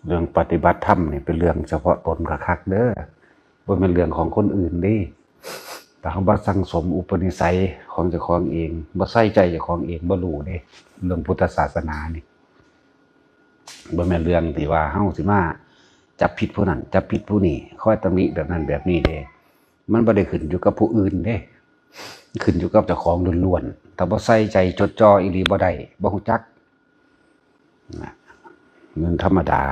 เรื่องปฏิบัติธรรมนี่เป็นเรื่องเฉพาะตนคักๆเด้อบ่เป็นเรื่องของคนอื่นเด้แต่เขาบ่สั่งสมอุปนิสัยของเจ้าของเองบ่ใส่ใจเจ้าของเองบ่รู้เด้เรื่องพุทธศาสนานี่บ่แม่นเรื่องที่ว่าเฮาสิมาจับผิดผู้นั้นจับผิดผู้นี้คอยตำหนิแบบนั้นแบบนี้เด้มันบ่ได้ขึ้นอยู่กับผู้อื่นเด้ขึ้นอยู่กับเจ้าของล้วนๆถ้าบ่ใส่ใจจดจ่ออีหลีบ่ได้บ่ฮู้จักมันธรรมดา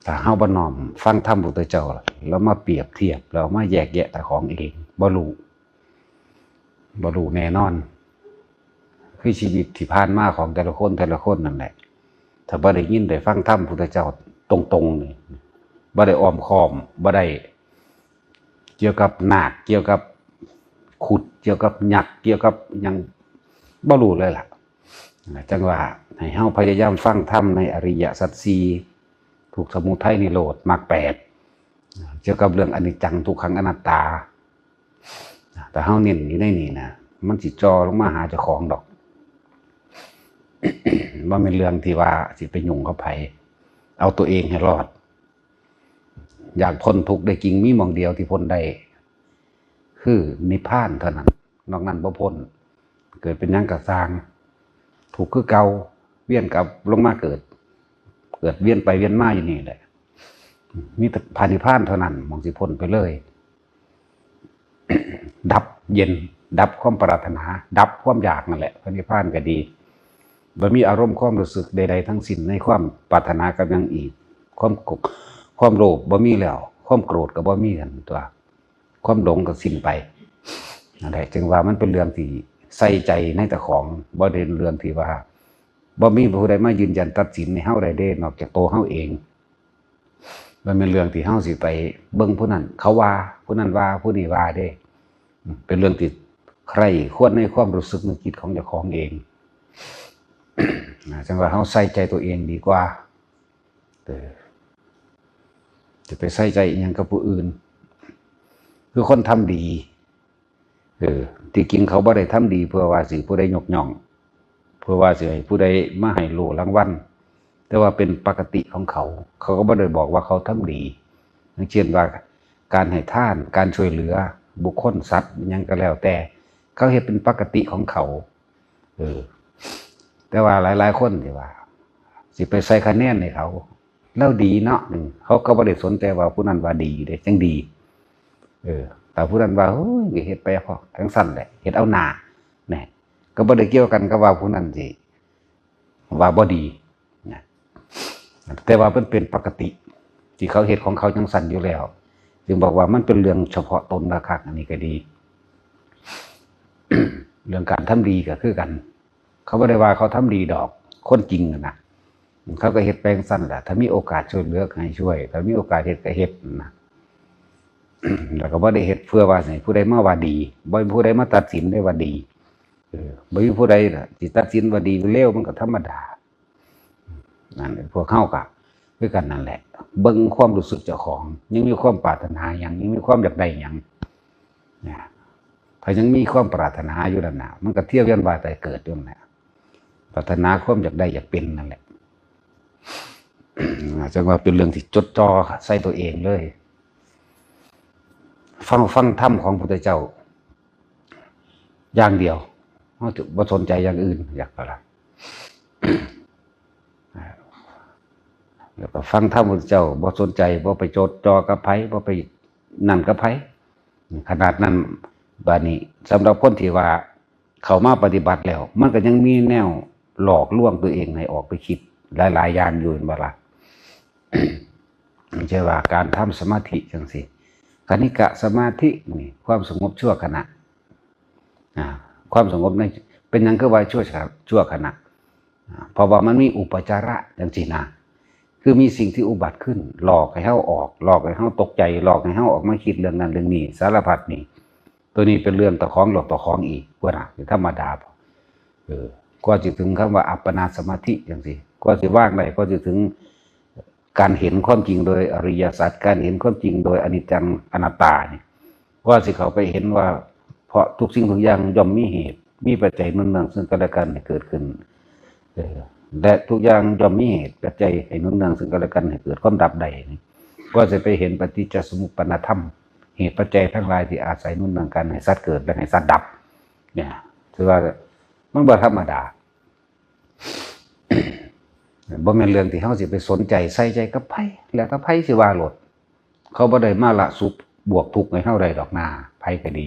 ถ้าเฮาบ่น้อมฟังธรรมพระพุทธเจ้าแล้วมาเปรียบเทียบแล้วมาแยกแยะแต่ของเองบ่รู้แน่นอนคือชีวิตที่ผ่านมาของแต่ละคนนั่นแหละถ้าบ่ได้ยินได้ฟังธรรมพระพุทธเจ้าตรงๆนี่บ่ได้อ้อมค้อมบ่ได้เกี่ยวกับนาคเกี่ยวกับขุดเกี่ยวกับยักษ์เกี่ยวกับหยังบ่รู้เลยล่ะจังว่าให้เฮาพยายามฟังธรรมในอริยสัจสี่ทุกข์สมุทัยนิโรธมรรคแปดเกี่ยวกับเรื่องอนิจจังทุกขังอนัตตาแต่เฮาเน้นอยู่ในนี่นะมันสิจ่อลงมาหาเจ้าของดอกว่าเป็นเรื่องที่ว่าสิไปยุ่งกับไผเอาตัวเองให้รอดอยากพ้นทุกข์ได้จริงมีหม่องเดียวที่พ้นได้คือนิพพานเท่านั้นนอกนั้นบ่พ้นเกิดเป็นหยังก็สร้างถูกคือเก่าเวียนกลับลงมาเกิดเวียนไปเวียนมาอยู่นี่แหละมีแต่พานิพพานเท่านั้นมองสิพ้นไปเลย ดับเย็นดับความปรารถนาดับความอยากนั่นแหละพานิพพานก็ดีบ่มีอารมณ์ความรู้สึกใดๆทั้งสิ้นในความปรารถนากับยังอีกความโลภบ่มีแล้วความโกรธก็บ่มีกันตัวความหลงก็สิ้นไปนั่นแหละจึงว่ามันเป็นเรื่องที่ใส่ใจในแต่ของบ่ได้เรื่องที่ว่าบ่มีผู้ใดมายืนยันตัดสินให้เฮาได้เด้นอกจากตัวเฮาเองมันเป็นเรื่องที่เฮาสิไปเบิ่งผู้นั้นเขาว่าผู้นั้นว่าผู้นี้ว่าเด้เป็นเรื่องที่ใครควรในความรู้สึกนึกคิดของเจ้าของเองจังว่าเฮาใส่ใจตัวเองดีกว่าจะไปใส่ใจอีหยังกับผู้อื่นคือคนทำดีที่จริงเขาบ่ได้ทำดีเพื่อว่าสิผู้ใดยกย่องเพื่อว่าสิให้ผู้ใดมาให้โล่รางวัลแต่ว่าเป็นปกติของเขาก็บ่ได้บอกว่าเขาทำดีอย่างเช่นว่าการให้ทานการช่วยเหลือบุคคลสัตว์หยังก็แล้วแต่เขาเฮ็ดเป็นปกติของเขาแต่ว่าหลายๆคนที่ว่าสิไปใส่คะแนนให้เขาแล้วดีเนาะเขาก็บ่ได้สนใจว่าผู้นั้นว่าดีเด้จังดีแต่ผู้นั้นว่าเฮ้ยเฮ็ดไปพอทั้งสั้นแหละเฮ็ดเอาหน้าแน่ก็บ่ได้เกี่ยวกันกับว่าผู้นั้นสิว่าบ่ดีนะแต่ว่ามันเป็นปกติที่เขาเฮ็ดของเขาจังสั้นอยู่แล้วจึงบอกว่ามันเป็นเรื่องเฉพาะตนคักอันนี้ก็ดี เรื่องการทำดีก็คือกันเขาบ่ได้ว่าเขาทำดีดอกคนจริงนะเขาก็เฮ็ดแปลงสั้นแหละถ้ามีโอกาสช่วยเหลือให้ช่วยถ้ามีโอกาสเฮ็ดก็เฮ็ดนะแล้วก็บ่ได้เฮ็ดเพื่อว่าให้ผู้ใดมาว่าดีบ่มีผู้ใดมาตัดสินได้ว่าดีบ่มีผู้ใดสิตัดสินว่าดีหรือเลวมันก็ธรรมดานั่นพวกเฮาก็คือกันนั่นแหละเบิ่งความรู้สึกเจ้าของยังมีความปรารถนาหยังยังมีความอยากได้หยังนะถ้ายังมีความปรารถนาอยู่นั่นน่ะมันก็เที่ยวเวียนว่ายตายเกิดอยู่นั่นแหละปรารถนาความอยากได้อยากเป็นนั่นแหละจังว่าเป็นเรื่องที่จดจ่อใส่ตัวเองเลยฟังธรรมของพระพุทธเจ้าอย่างเดียวบ่สนใจอย่างอื่นอยากอะไรแล้วก็ฟังธรรมพระพุทธเจ้าบ่สนใจบ่ไปจดจ่อกับไผบ่ไปนั่นกับไผขนาดนั้นบัดนี้สำหรับคนที่ว่าเข้ามาปฏิบัติแล้วมันก็ยังมีแนวหลอกลวงตัวเองให้ออกไปคิดหลายๆอย่างอยู่บ่ล่ะ ไม่ใช่ว่าการทำสมาธิจังซี่คณิกะสมาธินี่ความสงบชั่วขณะความสงบในเป็นหยังคือว่าชั่วขณะเพราะว่ามันมีอุปจาระจังซี่นะคือมีสิ่งที่อุบัติขึ้นหลอกให้เฮาออกหลอกให้เฮาตกใจหลอกให้เฮาออกมาคิดเรื่องนั้นเรื่องนี้สารพัดนี่ตัวนี้เป็นเรื่องตะของหลอกตะของอีกกว่าน่ะคือธรรมดากว่าจะถึงคำว่าอัปปนาสมาธิจังซี่กว่าสิว่างได้ก็จะถึงการเห็นความจริงโดยอริยสัจการเห็นความจริงโดยอนิจจังอนัตตานี่ว่าสิเขาไปเห็นว่าเพราะทุกสิ่งทุกอย่างย่อมมีเหตุมีปัจจัยเนื่องซึ่งกันและกันเกิดขึ้น และทุกอย่างย่อมมีเหตุปัจจัยให้หนุนเนืองซึ่งกันและกันให้เกิดความดับใดก็จะไปเห็นปฏิจจสมุปปนธรรมเหตุปัจจัยทั้งหลายที่อาศัยหนุนเนืองกันให้สัตว์เกิดและให้สัตว์ดับเนี่ยถือว่ามันบ่ธรรมดาบ่แม่นเรื่องที่เฮาสิไปสนใจใส่ใจกับไผแล้วถ้าไผสิว่าโลดเขาบ่ได้มาละสุขบวกทุกข์ให้เฮาได้ดอกหน้าไผก็ดี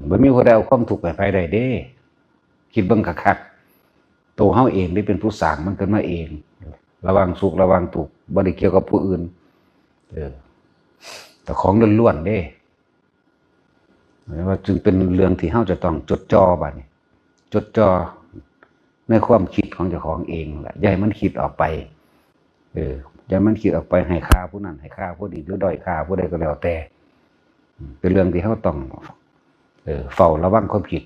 บ่มีผู้ใดเอาความทุกข์ให้ไผได้เด้คิดเบิ่งคักๆตัวเฮาเองที่เป็นผู้สร้างมันขึ้นมาเองระวังสุขระวังทุกข์บ่ได้เกี่ยวกับผู้อื่นแต่ของล้วนๆเด้ว่าจึงเป็นเรื่องที่เฮาจะต้องจดจ่อบัดนี้จดจ่อในความคิดของเจ้าของเองแหละอย่าให้มันคิดออกไปอย่ามันคิดออกไปให้ค่าผู้นั้นให้ค่าผู้นี้หรือด้อยค่าผู้ใดก็แล้วแต่เป็นเรื่องที่เฮาต้องเฝ้าระวังความคิด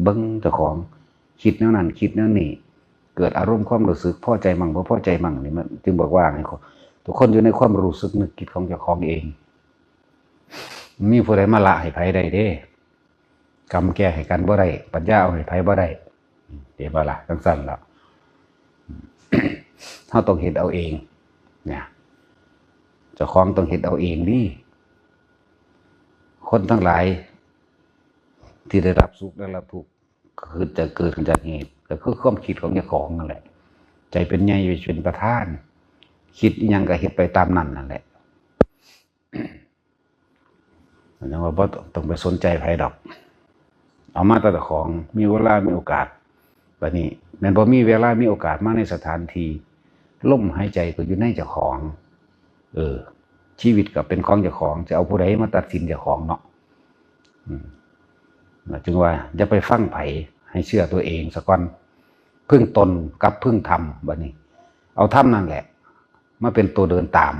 เบิ่งเจ้าของคิดแนวนั้นคิดแนวนี้เกิดอารมณ์ความรู้สึกพอใจมั่งบ่พอใจมั่งนี่มันจึงบอกว่าให้ทุกคนอยู่ในความรู้สึกนึกคิดของเจ้าของเองมีผู้ใดมาละให้ไผได้เด้กรรมแก้ให้กันบ่ได้ปัญญาเอาให้ไผบ่ได้เดี๋ยวบ่ล่ะจังซั่นแล้วเฮาต้องเฮ็ดเอาเองเนี่ยเจ้าของต้องเฮ็ดเอาเองนี่คนทั้งหลายที่ได้รับสุขได้รับทุกข์คือจะเกิดขึ้นจากเหตุก็คือความคิดของเจ้าของนั่นแหละใจเป็นใหญ่เป็นประธานคิดอีหยังก็เฮ็ดไปตามนั้นนั่นแหละนั่นว่าบ่ต้องไปสนใจไผดอกเอามาแต่เจ้าของมีเวลามีโอกาสบัดนี้แม่นบ่มีเวลามีโอกาสมาในสถานที่ลมหายใจก็อยู่ในเจ้าของชีวิตก็เป็นของเจ้าของจะเอาผู้ใดมาตัดสินเจ้าของเนาะจึงว่าอย่าไปฟังไผให้เชื่อตัวเองซะก่อนพึ่งตนกับพึ่งธรรมบัดนี้เอาธรรมนั่นแหละมาเป็นตัวเดินตาม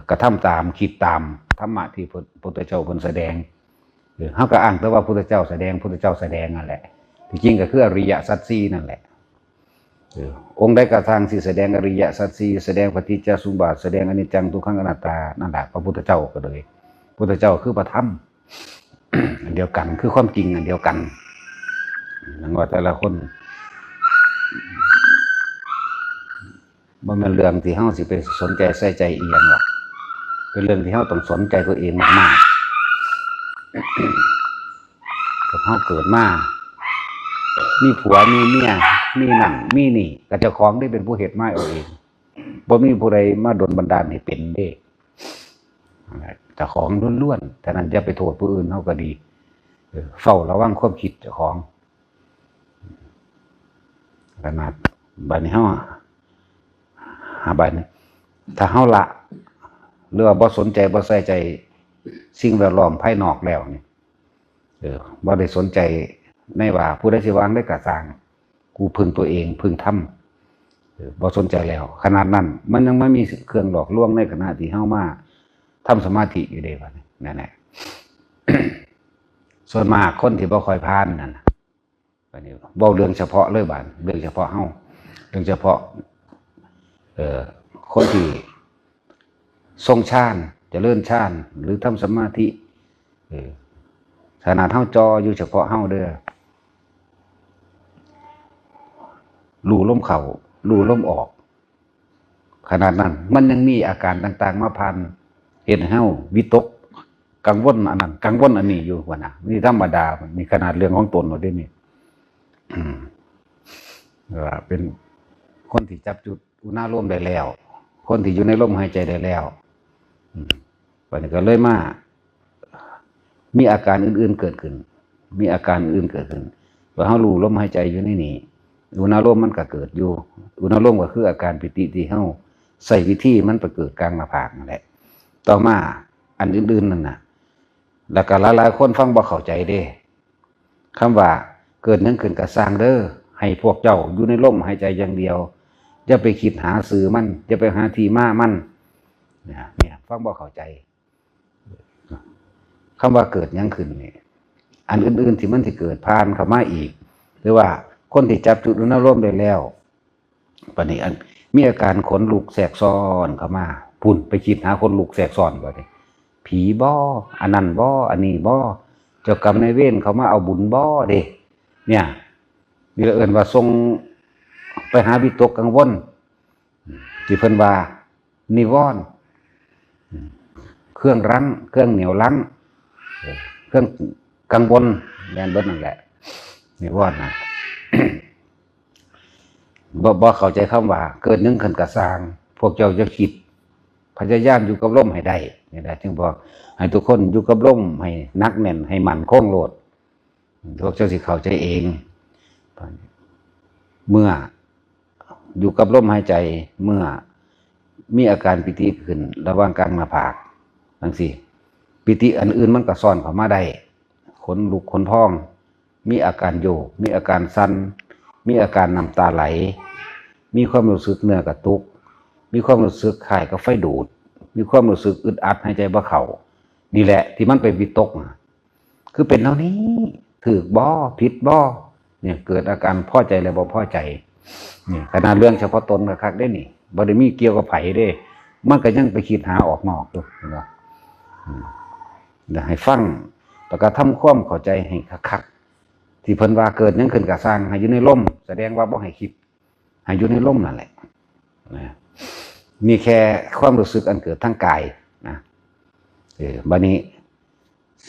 กระทำตามคิดตามธรรมะที่พระพุทธเจ้าเพิ่นแสดงเฮาก็อ้างแต่ว่าพุทธเจ้าแสดงนั่นแหละที่จริงก็คืออริยสัจสี่นั่นแหละองค์ใดก็ทางที่แสดงอริยสัจสี่แสดงปฏิจจสมุปบาทแสดงอนิจจังทุกขังอนัตตานั่นแหละพระพุทธเจ้าก็เลยพุทธเจ้าคือพระธรรมอันเดียวกันคือความจริงอันเดียวกันนั่นว่าแต่ละคนบ่แม่นเรื่องที่เฮาสิไปสนใจใส่ใจอีหยังหรอกเป็นเรื่องที่เฮาต้องสนใจตัวเองมากๆกับเฮาเกิดมามีผัวมีเมียมีนั่นมีนี่ก็เจ้าของได้เป็นผู้เฮ็ดมาเอาเองบ่มีผู้ใดมาดลบันดาลให้เป็นเด้เจ้าของล้วนๆแต่นั้นอย่าไปโทษผู้อื่นเฮาก็ดีเฝ้าระวังความคิดเจ้าของขนาดบัดนี้เฮาบัดนี้ถ้าเฮาละหรือว่าบ่สนใจบ่ใส่ใจสิ่งแวดล้อมภายนอกแล้วนี่บ่ได้สนใจในว่าผู้ใดสิวางได้ก็สร้างกูพึ่งตัวเองพึ่งธรรมบ่สนใจแล้วขนาดนั้นมันยังไม่มีเครื่องหลอกลวงในขณะที่เฮามาทำสมาธิอยู่เด้บัดนี้นั่นแหละ ส่วนมากคนที่บ่ค่อยผ่านนั่นบัดนี้เว้าเรื่องเฉพาะเลยบัดเรื่องเฉพาะเฮาเรื่องเฉพาะคนที่ทรงฌานเจริญฌานหรือทำสมาธิขนาดเฮาจออยู่เฉพาะเฮาเด้อรู้ลมเข้ารู้ลมออกขนาดนั้นมันยังมีอาการต่างๆมาพันเฮ็ดให้เฮาวิตกกังวลอันนั้นกังวลอันนี้อยู่ว่าน่ะนี่ธรรมดามีขนาดเรื่องของตนว่าได้นี่ว่าเป็นคนที่จับจุดอุณหภูมิได้แล้วคนที่อยู่ในลมหายใจได้แล้ววันนี้ก็เลยมามีอาการอื่นๆเกิดขึ้นมีอาการอื่นเกิดขึ้นว่าเฮารู้ลมหายใจอยู่ในนี้อุณหภูมิมันก็เกิดอยู่อุณหภูมิก็คืออาการปิติที่เฮาใส่วิธีมันไปเกิดกลางหน้าผากนั่นแหละต่อมาอันอื่นๆนั่นน่ะแล้วก็หลายๆคนฟังบ่เข้าใจเด้คำว่าเกิดนั้นขึ้นก็สร้างเด้อให้พวกเจ้าอยู่ในลมหายใจอย่างเดียวอย่าไปคิดหาสื่อมันอย่าไปหาที่มามันเนี่ยฟังบ่เข้าใจคำว่าเกิดยังขึ้นนี่อันอื่นๆที่มันที่เกิดผ่านเข้ามาอีกหรือว่าคนที่จับจุดอุณหภูมิได้แล้วปานนี้มีอาการขนลุกแทรกซ้อนเข้ามาพุ่นไปคิดหาคนลุกแทรกซ้อนบ่ได้ผีบ่อันนั้นบ่อันนี้บ่เจ้ากรรมนายเวรเขามาเอาบุญบ่เด้เนี่ยนี่เราเอิ้นว่าทรง ไปหาวิตกกังวลที่เพิ่นว่านิวรณ์เครื่องรั้งเครื่องเหนี่ยวรั้งเครื่องกังวลแม่นเบิดนั่นแหละนิวรณ์นะ บ่เข้าใจคำว่าเกิดนึงขึ้นกระสร้างพวกเจ้าจะคิดพยายามอยู่กับลมให้ได้นี่แหละจึงบอกให้ทุกคนอยู่กับลมให้นักแน่นให้มั่นคงโลดพวกเจ้าสิเข้าใจเองเมื่ออยู่กับลมหายใจเมื่อมีอาการปิติขึ้นระหว่างกลางหน้าผากจังซี่ปิติอันอื่นมันก็ซ่อนเข้ามาได้ขนลุกขนพองมีอาการโยกมีอาการสั่นมีอาการน้ำตาไหลมีความรู้สึกเนื้อกระตุกมีความรู้สึกคล้ายกับไฟดูดมีความรู้สึกอึดอัดหายใจบ่เข้านี่แหละที่มันเป็นวิตกคือเป็นเท่านี้ถูกบ่ผิดบ่เนี่ยเกิดอาการพอใจและบ่พอใจนี่ขนาดเรื่องเฉพาะตนคักๆได้นี่บ่ได้มีเกี่ยวกับไผเด้มันก็ยังไปคิดหาออกนอกอยู่เห็นบ่ให้ฟังแล้วก็ทำความเข้าใจให้คักๆที่เพิ่นว่าเกิดยังขึ้นก็สร้างให้อยู่ในลมแสดงว่าบ่ให้คิดให้อยู่ในลมนั่นแหละนะมีแค่ความรู้สึกอันเกิดทางกายนะบัดนี้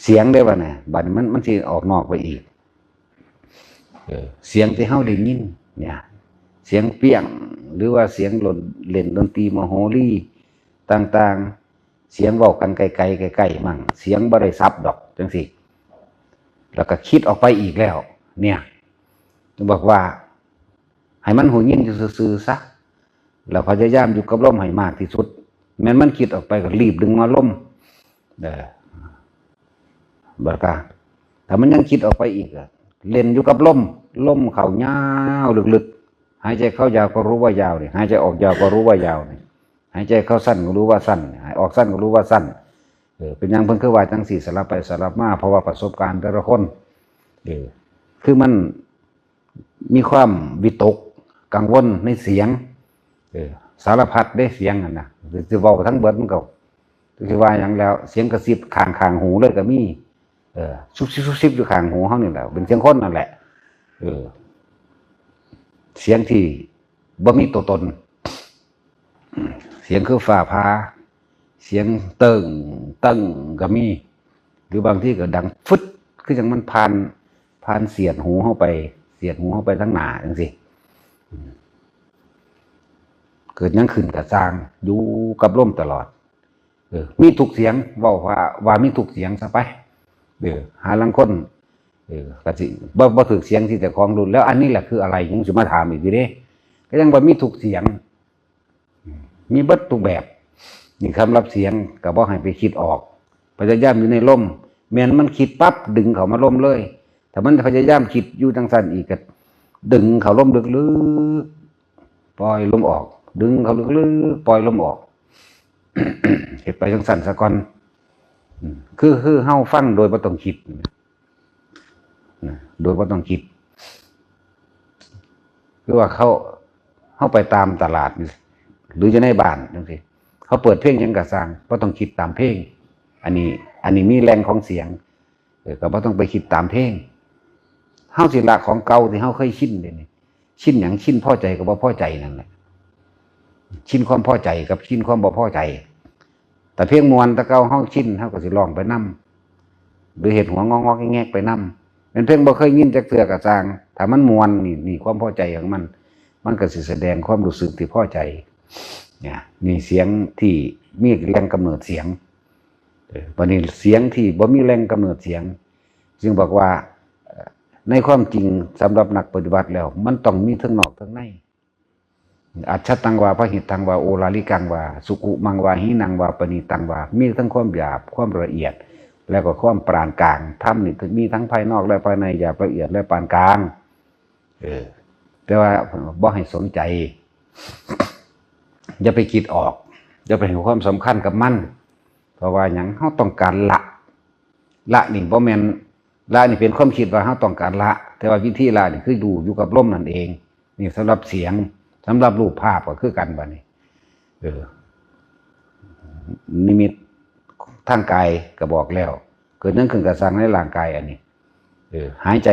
เสียงได้บ่เนี่ยบัดนี้มันสิออกนอกไปอีกเสียงที่เฮาได้ยินเนี่ยเสียงเปี้ยงหรือว่าเสียงเล่นดนตรีมโหรีต่างๆเสียงเว้ากันไกลๆใกล้ๆมั่งเสียงบ่ได้ซับดอกจังซี่แล้วก็คิดออกไปอีกแล้วเนี่ยบอกว่าให้มันหูยินอยู่ซื่อๆซะแล้วพยายามอยู่กับลมให้มากที่สุดแม้มันคิดออกไปก็รีบดึงมาลมบัดกะถ้ามันยังคิดออกไปอีกเล่นอยู่กับลมเข้ายาวลึกๆหายใจเข้ายาวก็รู้ว่ายาวนี่หายใจออกยาวก็รู้ว่ายาวนี่หายใจเข้าสั้นก็รู้ว่าสั้นหายออกสั้นก็รู้ว่าสั้นเป็นอย่างเพิ่นคือว่าจังสี่สลับไปสลับมาเพราะว่าประสบการณ์แต่ละคนคือมันมีความวิตกกังวลในเสียงสารพัดได้เสียงน่ะจะเว้าทั้งเบิดมันก็คือว่าอย่างแล้วเสียงกระซิบข้างหูเลยก็มีซุบๆอยู่ข้างหูเฮานี่แหละเป็นเสียงคนนั่นแหละเสียงที่บ่มีตัวตนเสียงคือฟ้าผ่าเสียงเติ้งก็มีหรือบางที่ก็ดังฟึดคือจังมันผ่านเสียดหูเข้าไปทั้งหน้าจังซี่เกิดยังขึ้นกับสร้างอยู่กับลมตลอดมีทุกเสียงว่ามีทุกเสียงซะไปหาลังคนก็สิบ่ถึกเสียงที่แต่ของรุนแล้วอันนี้แหละคืออะไรยังสิมาถามอีกทีเด้ก็ยังบ่มีทุกเสียงมีเบิดทุกแบบนี่คำรับเสียงก็บ่ให้ไปคิดออกพยายามอยู่ในลมแม้นมันคิดปั๊บดึงเข้ามาลมเลยถ้ามันพยายามคิดอยู่จังซั่นอีกก็ดึงเข้าลมลึกๆปล่อยลมออกดึงเข้าลึกๆปล่อยลมออก เฮ็ดไปจังซั่นซะก่อนคือเฮาฟังโดยบ่ต้องคิดโดยบ่ต้องคิดคือว่าเขาไปตามตลาดหรือจะในบ้านจังซี่เขาเปิดเพลงหยังก็สร้างบ่ต้องคิดตามเพลงอันนี้มีแรงของเสียงก็บ่ต้องไปคิดตามเพลงเฮาสิละของเก่าที่เฮาเคยชินเด้นี่ชินหยังชินพอใจกับบ่พอใจนั่นแหละชินความพอใจกับชินความบ่พอใจแต่เพลงม่วนแต่เก่าเฮาชินเฮาก็สิร้องไปนำหรือเฮ็ดหัวงอกๆแงกๆไปนำเป็นเพลงบ่เคยยินจักเทื่อก็สร้างถ้ามันม่วนนี่ความพอใจของมันก็สิแสดงความรู้สึกที่พอใจเนี่ยนี่เสียงที่มีแรงกำเนิดเสียงบัดนี้เสียงที่บ่มีแรงกำเนิดเสียงจึงบอกว่าในความจริงสำหรับนักปฏิบัติแล้วมันต้องมีทั้งนอกทั้งในอัจฉตังวาพหิตังวาโอลาลิกังวาสุกุมังวาหินังวาปณิตังวามีทั้งความหยาบความละเอียดแล้วก็ความปานกลางธรรมนี่มีทั้งภายนอกและภายในหยาบละเอียดและปานกลางแต่ว่าบ่ให้สนใจอย่าไปคิดออกอย่าไปให้ความสำคัญกับมันเพราะว่าหยังเฮาต้องการละนี่บ่แม่นละนี่เป็นความคิดว่าเฮาต้องการละแต่ว่าวิธีละนี่คือดูอยู่กับลมนั่นเองนี่สำหรับเสียงสำหรับรูปภาพก็คือกันบัดนี้นิมิตทางกายก็บอกแล้วเกิดนั่นขึ้นกับสร้างในร่างกายอันนี้หายใจ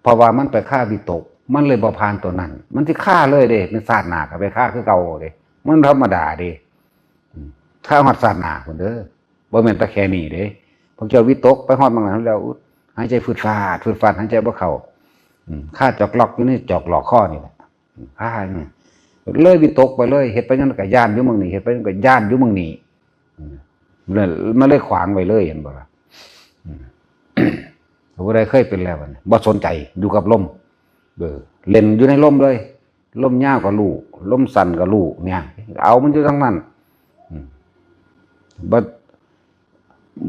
เพราะว่ามันไปฆ่าวิตก มันเลยบ่ผ่านตัวนั้นมันสิฆ่าเลยเด้มันศาสนาก็ไปฆ่าคือเก่าเด้มันธรรมดาเด้ถ้าฮอดศาสนาพุ่นเด้อบ่แม่นแต่แค่นี้เด้พวกเจ้าวิตกไปฮอดบางนั้นแล้วหายใจฟืดฟาดหายใจบ่เข้าค่าจอกล็อกอยู่นี่จอกหลอกข้อนี่แหละค่านี่เลยวิตกไปเลยเฮ็ดไปนั่นก็ย่านอยู่มึงนี่เฮ็ดไปนั่นก็ย่านอยู่มึงนี่มันเลยขวางไว้เลยเห็นบ่ล่ะผู้ใดเคยเป็นแล้วบ่สนใจอยู่กับลมเล่นอยู่ในลมเลยลมยาวก็รู้ลมสั้นก็รู้เนี่ยเอามันอยู่ทั้งนั้นบ่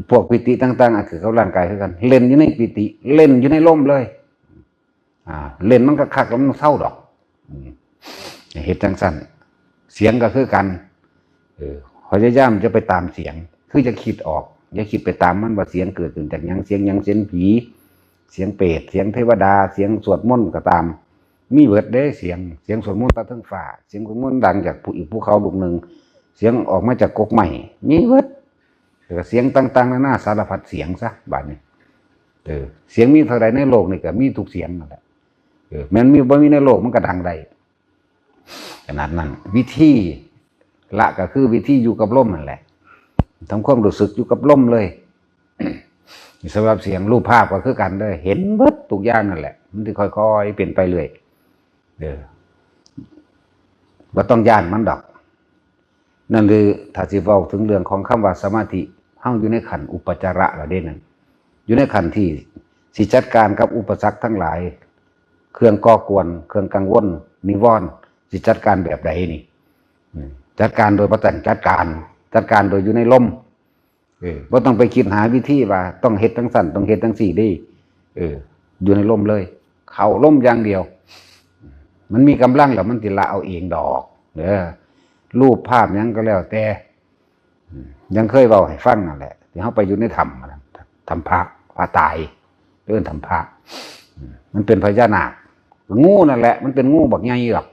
พวกปิติต่างๆคือเขาร่างกายคือกันเล่นอยู่ในปิติเล่นอยู่ในลมเลยเล่นมันก็คักแล้วมันเศร้าดอกเฮ็ดจังซั่นเสียงก็คือกันพยายามจะไปตามเสียงคือจะคิดออกอย่าคิดไปตามมันว่าเสียงเกิดขึ้นจากหยังเสียงหยังเสียงผีเสียงเปรตเสียงเทวดาเสียงสวดมนต์ก็ตามมีเบิดเด้เสียงสวดมนต์ตาทั้งฟ้าเสียงสวดมนต์ดังจากภูเขาลูกหนึ่งเสียงออกมาจากกกใหม่มีเบิดเสียงต่างๆนานาสารพัดเสียงซะบัดนี้เสียงมีเท่าใดในโลกนี่ก็มีทุกเสียงนั่นแหละแม้นมีบ่มีในโลกมันก็ดังได้ขนาดนั้นวิธีละก็คือวิธีอยู่กับลมนั่นแหละทำความรู้สึกอยู่กับลมเลยสำหรับเสียงรูปภาพก็คือกันเลยเห็นเบิดทุกอย่างนั่นแหละมันจะค่อยๆเปลี่ยนไปเรื่อยว่าต้องย่านมันดอกนั่นคือถ้าสิเว้าถึงเรื่องของคำว่าสมาธิเฮาอยู่ในขันอุปจาระละเด้นั่นอยู่ในขันที่สิจัดการกับอุปสรรคทั้งหลายเครื่องก่อกวนเครื่องกังวลนิวรณ์สิจัดการแบบใดนี่จัดการโดยบ่ต้องจัดการโดยอยู่ในลมบ่ต้องไปคิดหาวิธีว่าต้องเฮ็ดจังซั่นต้องเฮ็ดจังซี่ดิอยู่ในลมเลยเข้าลมอย่างเดียวมันมีกำลังแล้วมันสิละเอาเองดอกรูปภาพหยังก็แล้วแต่ยังเคยเว้าให้ฟังนั่นแหละที่เฮาไปอยู่ในถ้ำพระตายเอิ้นถ้ำพระมันเป็นพญานาคงูนั่นแหละมันเป็นงูบักใหญ่หรอก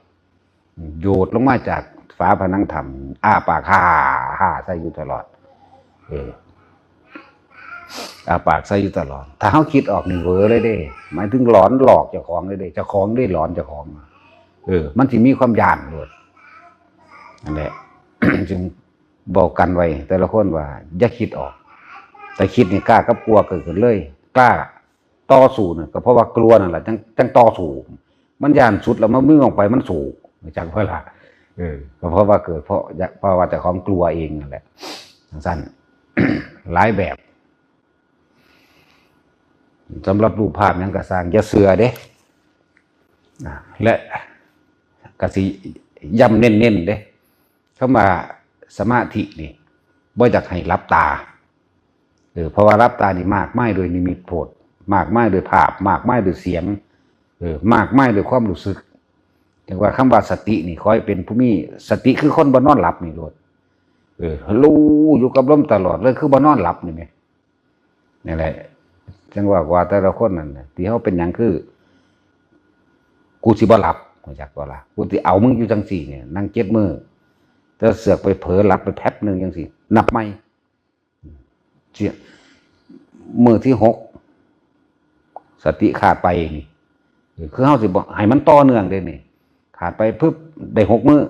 โยดลงมาจากฝาผนังถ้ำอ้าปากฮ่าใส่อยู่ตลอดอาปากใส่อยู่ตลอดถ้าเขาคิดออกนี่เวอเลยเด้หมายถึงหลอนหลอกเจ้าของเลยเด้เจ้าของได้หลอนเจ้าของมันสิมีความย่านเลยนั่นแหละ จึงบอกกันไว้แต่ละคนว่าอย่าคิดออกแต่คิดนี่กล้ากับกลัวเกิดขึ้นเลยกล้าต่อสู้เนี่ยก็เพราะว่ากลัวนั่นแหละจังต่อสู้มันย่านสุดแล้วมันมึงออกไปมันสู้จากเวลาก็เพราะว่าเกิดเพราะว่าเจ้าของกลัวเองนั่นแหละสั้น หลายแบบสำหรับรูปภาพยังกระสร้างอย่าเสือเด้และกระสีย้ำเน้นๆเด้เข้ามาสมาธินี่บ่อยากให้รับตาเพราะว่ารับตานี่มากไม่โดยนิมิตโผฏมากไม่โดยภาพมากไม่โดยเสียงมากไม่โดยความรู้สึกแต่ว่าคำว่าสตินี่คอยเป็นผู้มีสติคือคนบ่นอนหลับนี่โลดรู้อยู่กับลมตลอดเลยคือบ่นอนหลับนี่ไงนี่แหละจังว่าแต่ละคนนั่นที่เขาเป็นอย่างคือกูสิบ่หลับมาจากว่าล่ะกูสิเอามึงอยู่จังสี่เนี่ยนั่ง7 มื้อแต่เสือกไปเผลอหลับไปแป๊บนึงจังสี่นับใหม่มื้อที่6สติขาดไปนี่คือเฮาสิบ่ให้มันต่อเนื่องได้นี่ขาดไปปึ๊บได้6 มื้อ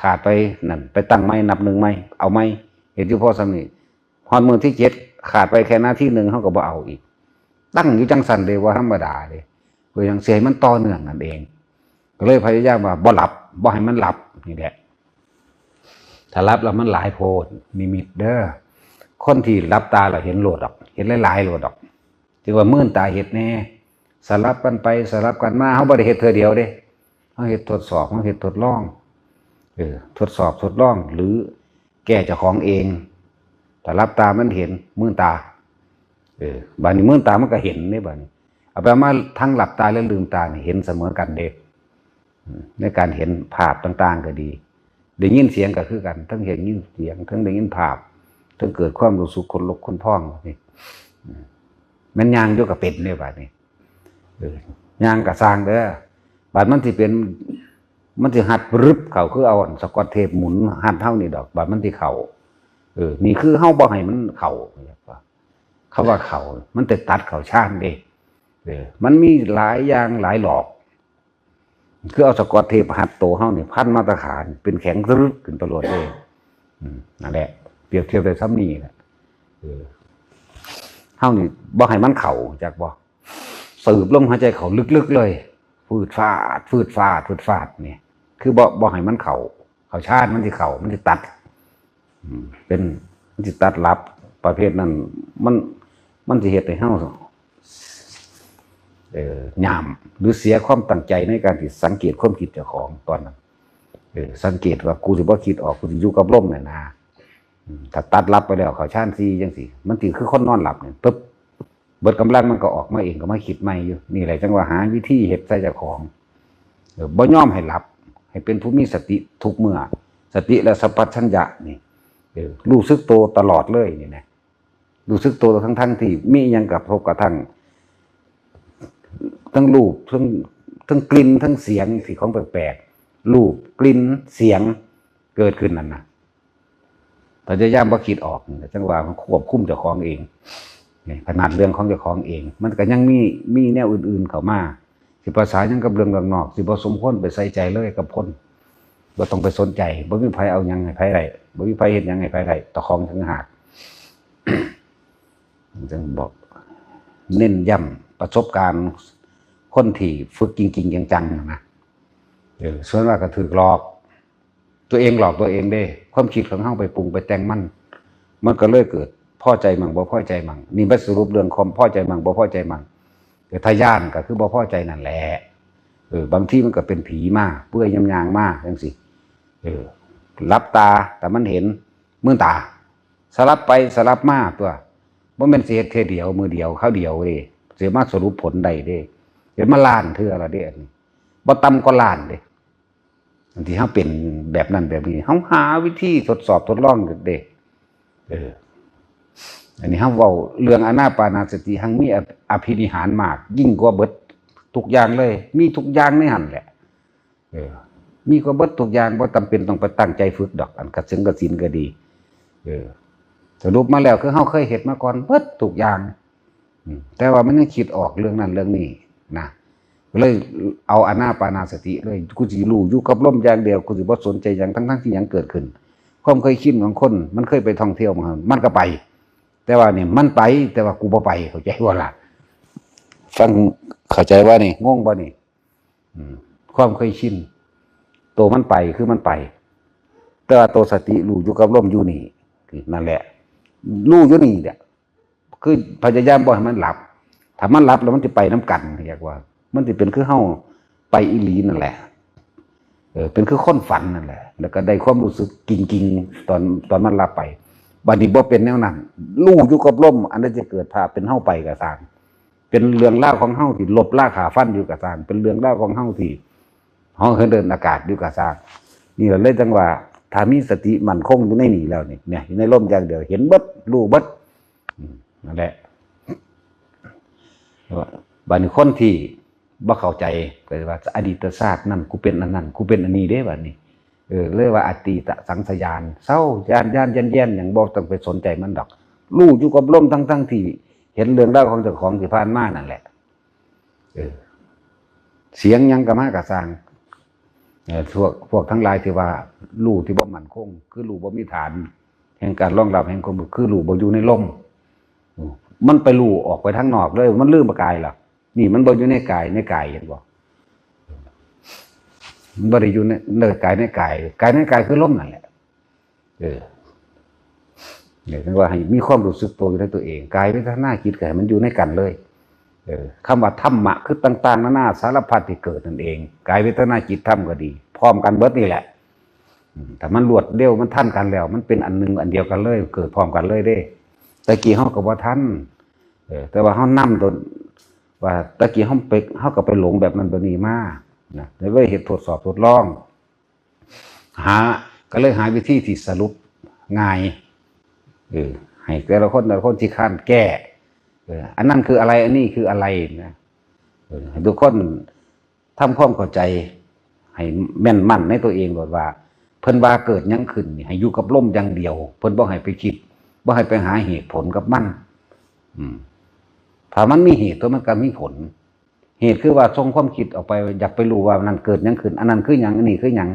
ขาดไปนั่นไปตั้งใหม่นับ1ใหม่เอาใหม่เห็นอยู่พอซ้ำนี่พอมื้อที่7ขาดไปแค่นาทีนึงเฮาก็บ่เอาอีกตั้งอยู่จังซั่นเลยว่าธรรมดาเลยเพื่อยังเสียมันต่อเนื่องนั่นเองก็เลยพยายามว่าบ่หลับบ่ให้มันหลับนี่แหละถ้าหลับแล้วมันหลายโพดนิมิตเด้อคนที่หลับตาแล้วเห็นโลดดอกเห็นหลายๆโลดดอกจึงว่ามื่นตาเฮ็ดแน่สลับกันไปสลับกันมาเฮาบ่ได้เฮ็ดเทื่อเดียวเด้เฮาเฮ็ดทดสอบเฮาเฮ็ดทดลองทดสอบทดลองหรือแก้เจ้าของเองแต่หลับตามันเห็นมื่นตาบัดนี้มื่นตามันก็เห็นนี่บัดนี้เอาไปมาทั้งหลับตาและลืมตานี่เห็นเสมอกันเด้ในการเห็นภาพต่างๆก็ดีได้ยินเสียงก็คือกันทั้งเห็นยินเสียงทั้งได้ยินภาพทั้งเกิดความรู้สึกคนลุกคนพองนี่มันย่างอยู่กับเป็ดนี่บัดนี้ย่างกับสร้างเด้อบัดมันสิเป็นมันสิหัดรึบเข้าคือเอาสกอตเทปหมุนหัดเท่านี่ดอกบัดมันสิเข้านี่คือเฮาบ่ให้มันเข้าเขาว่าเข้ามันแต่ตัดเข้าชานเด้มันมีหลายอย่างหลายหลอก คือเอาสกอตเทปหัดโตเฮานี่พันมาตรฐานเป็นแข็งตรึกขึ้นตลอดเลยนั่นแหละเปรียบเทียบได้ซ้ำนี่แหละเฮานี่บ่ให้มันเข่าจากบ่สืบลมหายใจเขาลึกๆเลยฟืดฟาดฟืดฟาดฟืดฟาดนี่คือบ่ให้มันเข่าชาติมันสิเข่ามันสิตัดเป็นมันสิตัดลับประเภทนั้นมันสิเฮ็ดให้เฮาหยามหรือเสียความตั้งใจในการที่สังเกตความคิดเจ้าของตอนนั้นสังเกตว่ากูสิบ่คิดออกกูสิอยู่กับลมเนี่ยนะถ้าตัดลับไปแล้วเขาชานซีจังสิมันสิคือคนนอนหลับเนี่ยปึ๊บเบิดกำลังมันก็ออกมาเองก็มาคิดใหม่อยู่นี่แหละจังว่าหาวิธีเฮ็ดใส่เจ้าของบ่ยอมให้หลับให้เป็นผู้มีสติทุกเมื่อสติและสัมปชัญญะนี่รู้สึกตัวตลอดเลยนี่นะรู้สึกตัวทั้งที่มีหยังกับทบกระทั่งทั้งรูปทั้งกลิ่นทั้งเสียงที่ของแปลกๆรูปกลิ่นเสียงเกิดขึ้นนั่นนะพยายามบ่คิดออกจังว่ามันควบคุมเจ้าของเองขนาดเรื่องของเจ้าของเองมันก็ยังมีแนวอื่นๆเข้ามาสิภาษายังกับเรื่องนอกสิบ่สมควรไปใส่ใจเลยกับคนบ่ต้องไปสนใจบ่มีไผเอาหยังให้ไผได้บ่มีไผเฮ็ดหยังให้ไผได้ตะของทั้งหากจึงบอกเน้นย้ำประสบการณ์คนที่ฝึกจริงๆจังๆนะส่วนมากก็ถูกหลอกตัวเองหลอกตัวเองได้ความคิดของเฮาไปปรุงไปแต่งมันก็เลยเกิดพอใจมั่งบ่พอใจมั่งนี่บรรสรุปเรื่องความพอใจมั่งบ่พอใจมั่งแต่ทะยานก็คือบ่พอใจนั่นแหละบางทีมันก็เป็นผีมาเปื่อยยำๆมาจังซี่รับตาแต่มันเห็นมือตาสลับไปสลับมาตัวบ่แม่นสิเฮ็ดแค่เดียวมือเดียวคราวเดียวเด้สิมาสรุปผลได้เด้เห็นมาล้านเทื่อละเด้บ่ต่ำกว่าล้านเด้อันที่เฮาเป็นแบบนั้นแบบนี้เฮาหาวิธีทดสอบทดลองเด้อันนี้เฮาเว้าเรื่องอานาปานสติหังมีอภินิหารมากยิ่งกว่าเบิดทุกอย่างเลยมีทุกอย่างในหั่นแหละมีกว่าเบิดทุกอย่างบ่จำเป็นต้องไปตั้งใจฝึกดอกอันกสิณกสินก็ดีสรุปมาแล้วคือเฮาเคยเฮ็ดมาก่อนเบิดทุกอย่างแต่ว่ามันยังคิดออกเรื่องนั้นเรื่องนี้นะเลยเอาอานาปานสติเลยกูสิรู้อยู่กับลมอย่างเดียวกูสิบ่สนใจหยังทั้งที่หยังเกิดขึ้นความเคยคิดของคนมันเคยไปท่องเที่ยวมันก็ไปแต่ว่านี่มันไปแต่ว่ากูบ่ไปเข้าใจบ่ล่ะฟังเข้าใจว่านี่งงบ่นี่ความเคยชินตัวมันไปคือมันไปแต่ว่าตัวสติรู้อยู่กับลมอยู่นี่นั่นแหละรู้อยู่นี่เนี่ยคือพยายามบ่ให้มันหลับถ้ามันหลับแล้วมันจะไปน้ำกันเรียกว่ามันจะเป็นคือเฮาไปอีหลีนั่นแหละเป็นคือคนฝันนั่นแหละแล้วก็ได้ความรู้สึกกิ่งๆตอนมันหลับไปบัดนี้บ่เป็นแนวนั้นรู้อยู่กับลมอันนั้นจะเกิดภาพเป็นเฮาไปก็ตามเป็นเรื่องเล่าของเฮาที่ลบล่าขาฟันอยู่ก็ตามเป็นเรื่องเล่าของเฮาที่เฮาเดินอากาศอยู่ก็ตามนี่แหละเลยจังว่าถ้ามีสติมั่นคงอยู่ในนี่แล้วนี่เนี่ยอยู่ในลมอย่างเดียวเห็นเบิดรู้เบิดนั่นแหละบางคนที่บ่เข้าใจก็ว่าอดีตชาตินั่นกูเป็นอันนั้นกูเป็นอันนี้เด้บัดนี้เรียกว่าอตีตสังสยานเศร้ายานแย่นอย่างบ่ต้องไปสนใจมันดอกรู้อยู่กับลมทั้งที่เห็นเรื่องราวของเจ้าของที่ผ่านมานั่นแหละเสียงยังก็มากระสร้างพวกทั้งหลายที่ว่ารู้ที่บ่มั่นคงคือรู้บ่มีฐานแห่งการรองรับแห่งความคือรู้บ่อยู่ในลมมันไปรู้ออกไปทางนอกเลยมันลืมกายล่ะนี่มันบ่อยู่ในกายเห็นบ่มันบ่ได้อยู่ในกายในกายคือลมนั่นแหละเนี่ยถึงว่าให้มีความรู้สึกตัวอยู่ในตัวเองกายเวทนาจิตก็ให้มันอยู่ในกันเลยคำว่าธรรมะคือต่างๆนานาสารพัดที่เกิดนั่นเองกายเวทนาจิตธรรมก็ดีพร้อมกันเบิดนี่แหละแต่มันรวดเร็วมันทันกันแล้วมันเป็นอันนึงอันเดียวกันเลยเกิดพร้อมกันเลยเด้ตะกี้เฮาก็บ่ทันแต่ว่าเฮานำตัวว่าตะกี้เฮาก็ไปหลงแบบนั้นแบบนี้มานะเลยเฮ็ดทดสอบทดลองก็เลยหาวิธีที่สรุปง่ายให้แต่ละคนที่ข้านแก้อันนั้นคืออะไรอันนี้คืออะไรนะทุกคนทำความเข้าใจให้แม่นมั่นในตัวเองว่าเพิ่นว่าเกิดหยังขึ้นให้อยู่กับลมอย่างเดียวเพิ่นบ่ให้ไปคิดบ่ให้ไปหาเหตุผลกับมันถ้ามันมีเหตุตัวมันก็มีผล เหตุคือว่าทรงความคิดออกไปอยากไปรู้ว่านั้นเกิดหยังขึ้นอันนั้นคือหยังอันนี้คือหยัง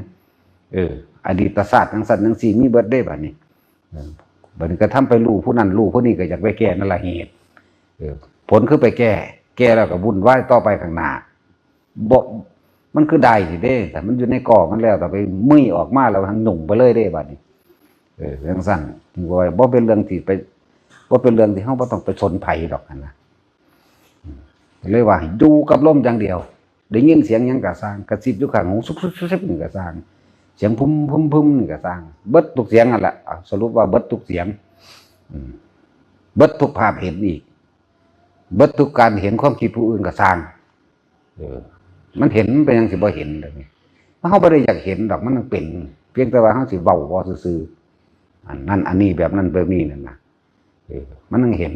อดีตศาสตร์จังซั่นจังซี่มีเบิดได้บัดนี้บัดนี้ก็ทำไปรู้ผู้นั้นรู้ผู้นี้ก็อยากไปแก้นั่นล่ะเหตุผลคือไปแก้แล้วก็วุ่นวายต่อไปข้างหน้าบ่มันคือได้สิเด้แต่มันอยู่ในกอมันแล้วแต่ไปมึยออกมาแล้วทางหนุ่มไปเลยเด้บัดนี้จังซั่นบ่เป็นเรื่องที่ไปบ่เป็นเรื่องที่เฮาบ่ต้องไปสนไผดอกนะเลยว่าอยู่กับลมอย่างเดียวได้ยินเสียงหยังก็สร้างกระซิบอยู่ข้างหูซุบๆๆนี่ก็สร้างเสียงพุ่มๆๆนี่ก็สร้างเบิดทุกเสียงนั่นแหละสรุปว่าเบิดทุกเสียงเบิดทุกภาพเห็นอีกเบิดทุกการเห็นความคิดผู้อื่นก็สร้างมันเห็นเป็นยังสิบ่เห็นเลยเฮาบ่ได้อยากเห็นดอกมันเป็นเพียงแต่ว่าเฮาสิเว้าบ่ซื่อๆอันนั้นอันนี้แบบนั้นแบบนี้นั่นน่ะมันยังเห็น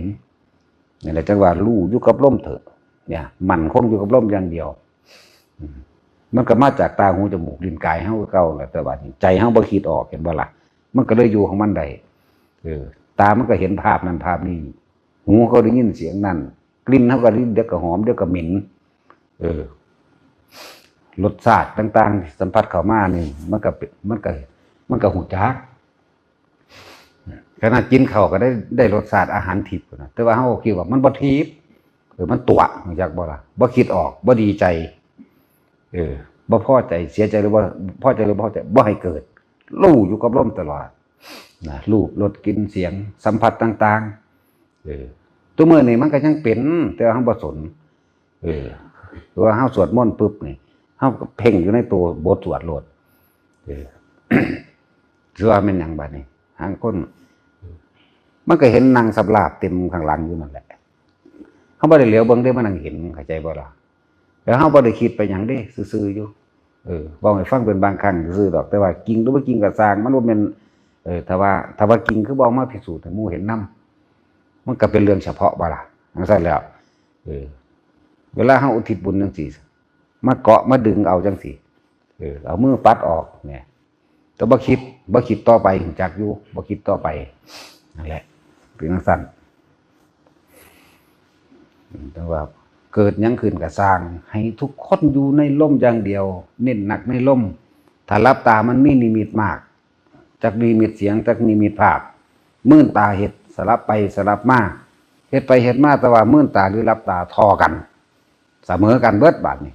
นี่แหละจังว่ารู้อยู่กับลมเถอะเนี่ยมันคงอยู่กับลมอย่างเดียวมันก็มาจากตาหูจมูกลิ้นกายเฮาเก่าแหละแต่ว่าใจเฮาบ่คิดออกเห็นบ่ล่ะมันก็เลยอยู่ของมันได้ตามันก็เห็นภาพนั้นภาพนี้หูก็ได้ยินเสียงนั้นกลิ่นเฮาก็ได้เดี๋ยวก็หอมเดี๋ยวก็เหม็นรสชาติต่างๆสัมผัสเข้ามานี่มันก็หูจักขนาดกินข้าวก็ได้รสชาติอาหารทิพย์นะแต่ว่าเฮาคิดว่ามันบ่ทิพย์มันตัวหูจักบ่ล่ะบ่คิดออกบ่ดีใจบ่พอใจเสียใจหรือว่าพอใจหรือบ่พอใจบ่ให้เกิดรู้อยู่กับลมตลอดนะรูปรสกลิ่นเสียงสัมผัสต่างๆตัวมื้อนี้มันก็ยังเป็นแต่ว่าเฮาบ่สนว่าเฮาสวดมนต์ปึ๊บนี่เฮาก็เพ่งอยู่ในตัวบทสวดโลดถือว่าเป็นหยังบัดนี้หางคนมันก็เห็นนางสับลาบเต็มข้างหลังอยู่นั่นแหละเฮาบ่ได้เหลียวเบิ่งได้มันนั่งเห็นเข้าใจบ่ล่ะแล้วเฮาบ่ได้คิดไปหยังเด้ซื่อๆอยู่เว้าให้ฟังเป็นบางครั้งซื่อๆดอกแต่ว่าจริงหรือบ่จริงก็สร้างมันบ่แม่นถ้าว่าจริงคือบ่เอามาพิสูจน์ให้หมู่เห็นนำมันก็เป็นเรื่องเฉพาะบ่ล่ะจังซั่นแล้วเวลาเฮาอุทิศบุญจังซี่มาเกาะมาดึงเอาจังซี่เอามือปัดออกเนี่ยแต่บ่คิดต่อไปรู้จักอยู่บ่คิดต่อไปนั่นแหละเป็นจังซั่นแต่ว่าเกิดหยังขึ้นก็สร้างให้ทุกคนอยู่ในลมอย่างเดียวเน้นหนักในลมถ้าหลับตามันมีนิมิตมากจักนิมิตเสียงจักนิมิตภาพมื่นตาเฮ็ดสลับไปสลับมาเฮ็ดไปเฮ็ดมาแต่ว่ามื่นตาหรือหลับตาทอกันเสมอกันเบิดบาดนี้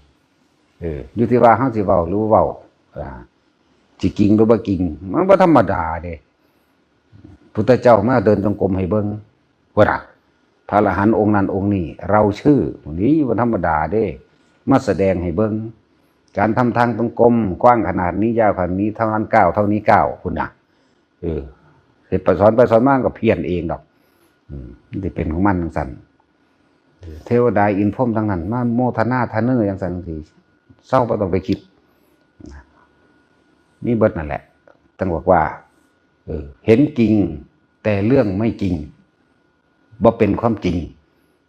อยู่ที่ว่าเฮาสิเว้าหรือเว้าสิจริงหรือบ่จริงมันบ่ธรรมดาเด้พุทธเจ้ามาเดินจงกรมให้เบิ่งว่าล่ะพระอรหันต์องค์นั้นองค์นี้เราชื่อนี้บ่ธรรมดาเด้มาแสดงให้เบิ่งการทำทางจงกรมกว้างขนาดนี้ยาวขนาดนี้เท่านั้นก้าวเท่านี้ก้าวพุ่นน่ะเฮ็ดไปสอนมาก็เพี้ยนเองดอกนี่เป็นของมันจังซั่นเทวดาอินพรหมทั้งนั้นมาโมทนาทะเนอจังซั่นจังซี่เศร้าบ่ต้องไปคิดนี่เบิดนั่นแหละต้องบอกว่าเห็นจริงแต่เรื่องไม่จริงบ่เป็นความจริง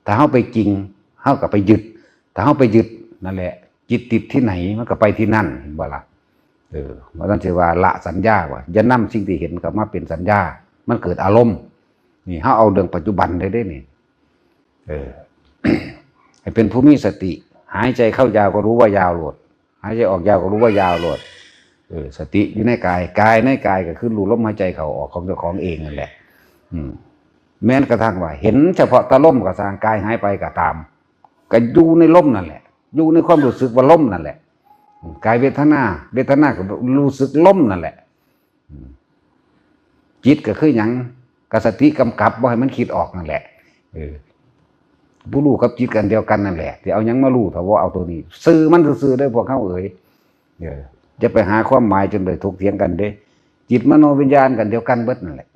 ถ้าเฮาไปจริงเฮาก็ไปยึดถ้าเฮาไปยึดนั่นแหละจิตติดที่ไหนมันก็ไปที่นั่นเห็นบ่ล่ะว่าต้องสิว่าละสัญญาว่าอย่านำสิ่งที่เห็นเข้ามาเป็นสัญญามันเกิดอารมณ์นี่เฮาเอาเรื่องปัจจุบันได้นี่ให้เป็นผู้มีสติหายใจเข้ายาวก็รู้ว่ายาวโลดหายใจออกยาวก็รู้ว่ายาวโลดสติอยู่ในกายในกายก็คือรู้ลมหายใจเข้าออกของเจ้าของเองนั่นแหละแม้กระทั่งว่าเห็นเฉพาะตะลมก็สร้างกายหายไปก็ตามก็อยู่ในลมนั่นแหละอยู่ในความรู้สึกว่าลมนั่นแหละกายเวทนาก็รู้สึกลมนั่นแหละจิตก็คือหยังก็สติกำกับบ่ให้มันคิดออกนั่นแหละผู้รู้กับจิตกันเดียวกันนั่นแหละที่เอาหยังมารู้ถ้าว่าเอาตัวนี้ซื่อมันซื่อได้พวกเขาจะไปหาความหมายจนเลยถกเถียงกันเด้จิตมโนวิญญาณกันเดียวกันเบิดนั่นแหละ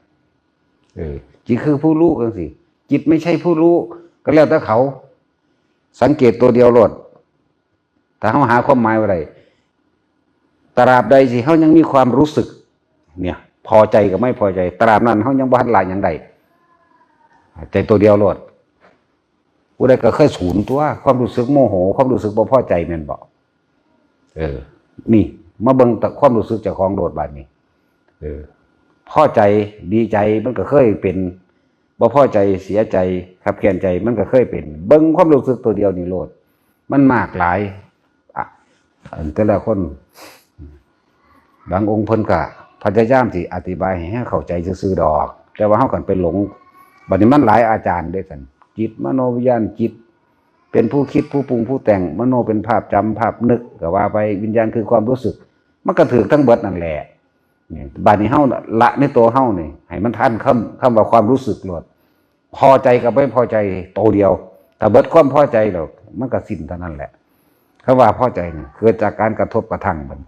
จิตคือผู้รู้จังซี่จิตไม่ใช่ผู้รู้ก็แล้วแต่เขาสังเกตตัวเดียวโลดถ้าเฮาหาความหมายว่าใดตราบใดสิเฮายังมีความรู้สึกเนี่ยพอใจกับไม่พอใจตราบนั้นเฮายังบ่ทันละหยังใดใจตัวเดียวโลดผู้ใดก็เคยสูญตัวความรู้สึกโมโหความรู้สึกบ่พอใจแม่นบ่นี่มาเบิ่งความรู้สึกเจ้าของโดดบาดนี้พอใจดีใจมันก็เคยเป็นบ่พอใจเสียใจขับแค้นใจมันก็เคยเป็นเบิ่งความรู้สึกตัวเดียวนี่โลด มันมากหลายอ่ะแต่ละคนบางองค์เพิ่นก็พยายามที่อธิบายให้เข้าใจซื่อๆดอกแต่ว่าเฮากันไปหลงบัดนี้มันหลายอาจารย์ด้วยกันจิตมโนวิญญาณจิตเป็นผู้คิดผู้ปรุงผู้แต่งมโนเป็นภาพจำภาพนึกก็ว่าไปวิญญาณคือความรู้สึกมันก็ถือทั้งเบิดนั่นแหละนี่บัดนี้เฮาละในตัวเฮานี่ให้มันทันคำว่าความรู้สึกโลดพอใจกับไม่พอใจโตเดียวถ้าเบิดความพอใจแล้วมันก็สิ้นเท่านั้นแหละคำว่าพอใจนี่เกิดจากการกระทบกระทั่งมัน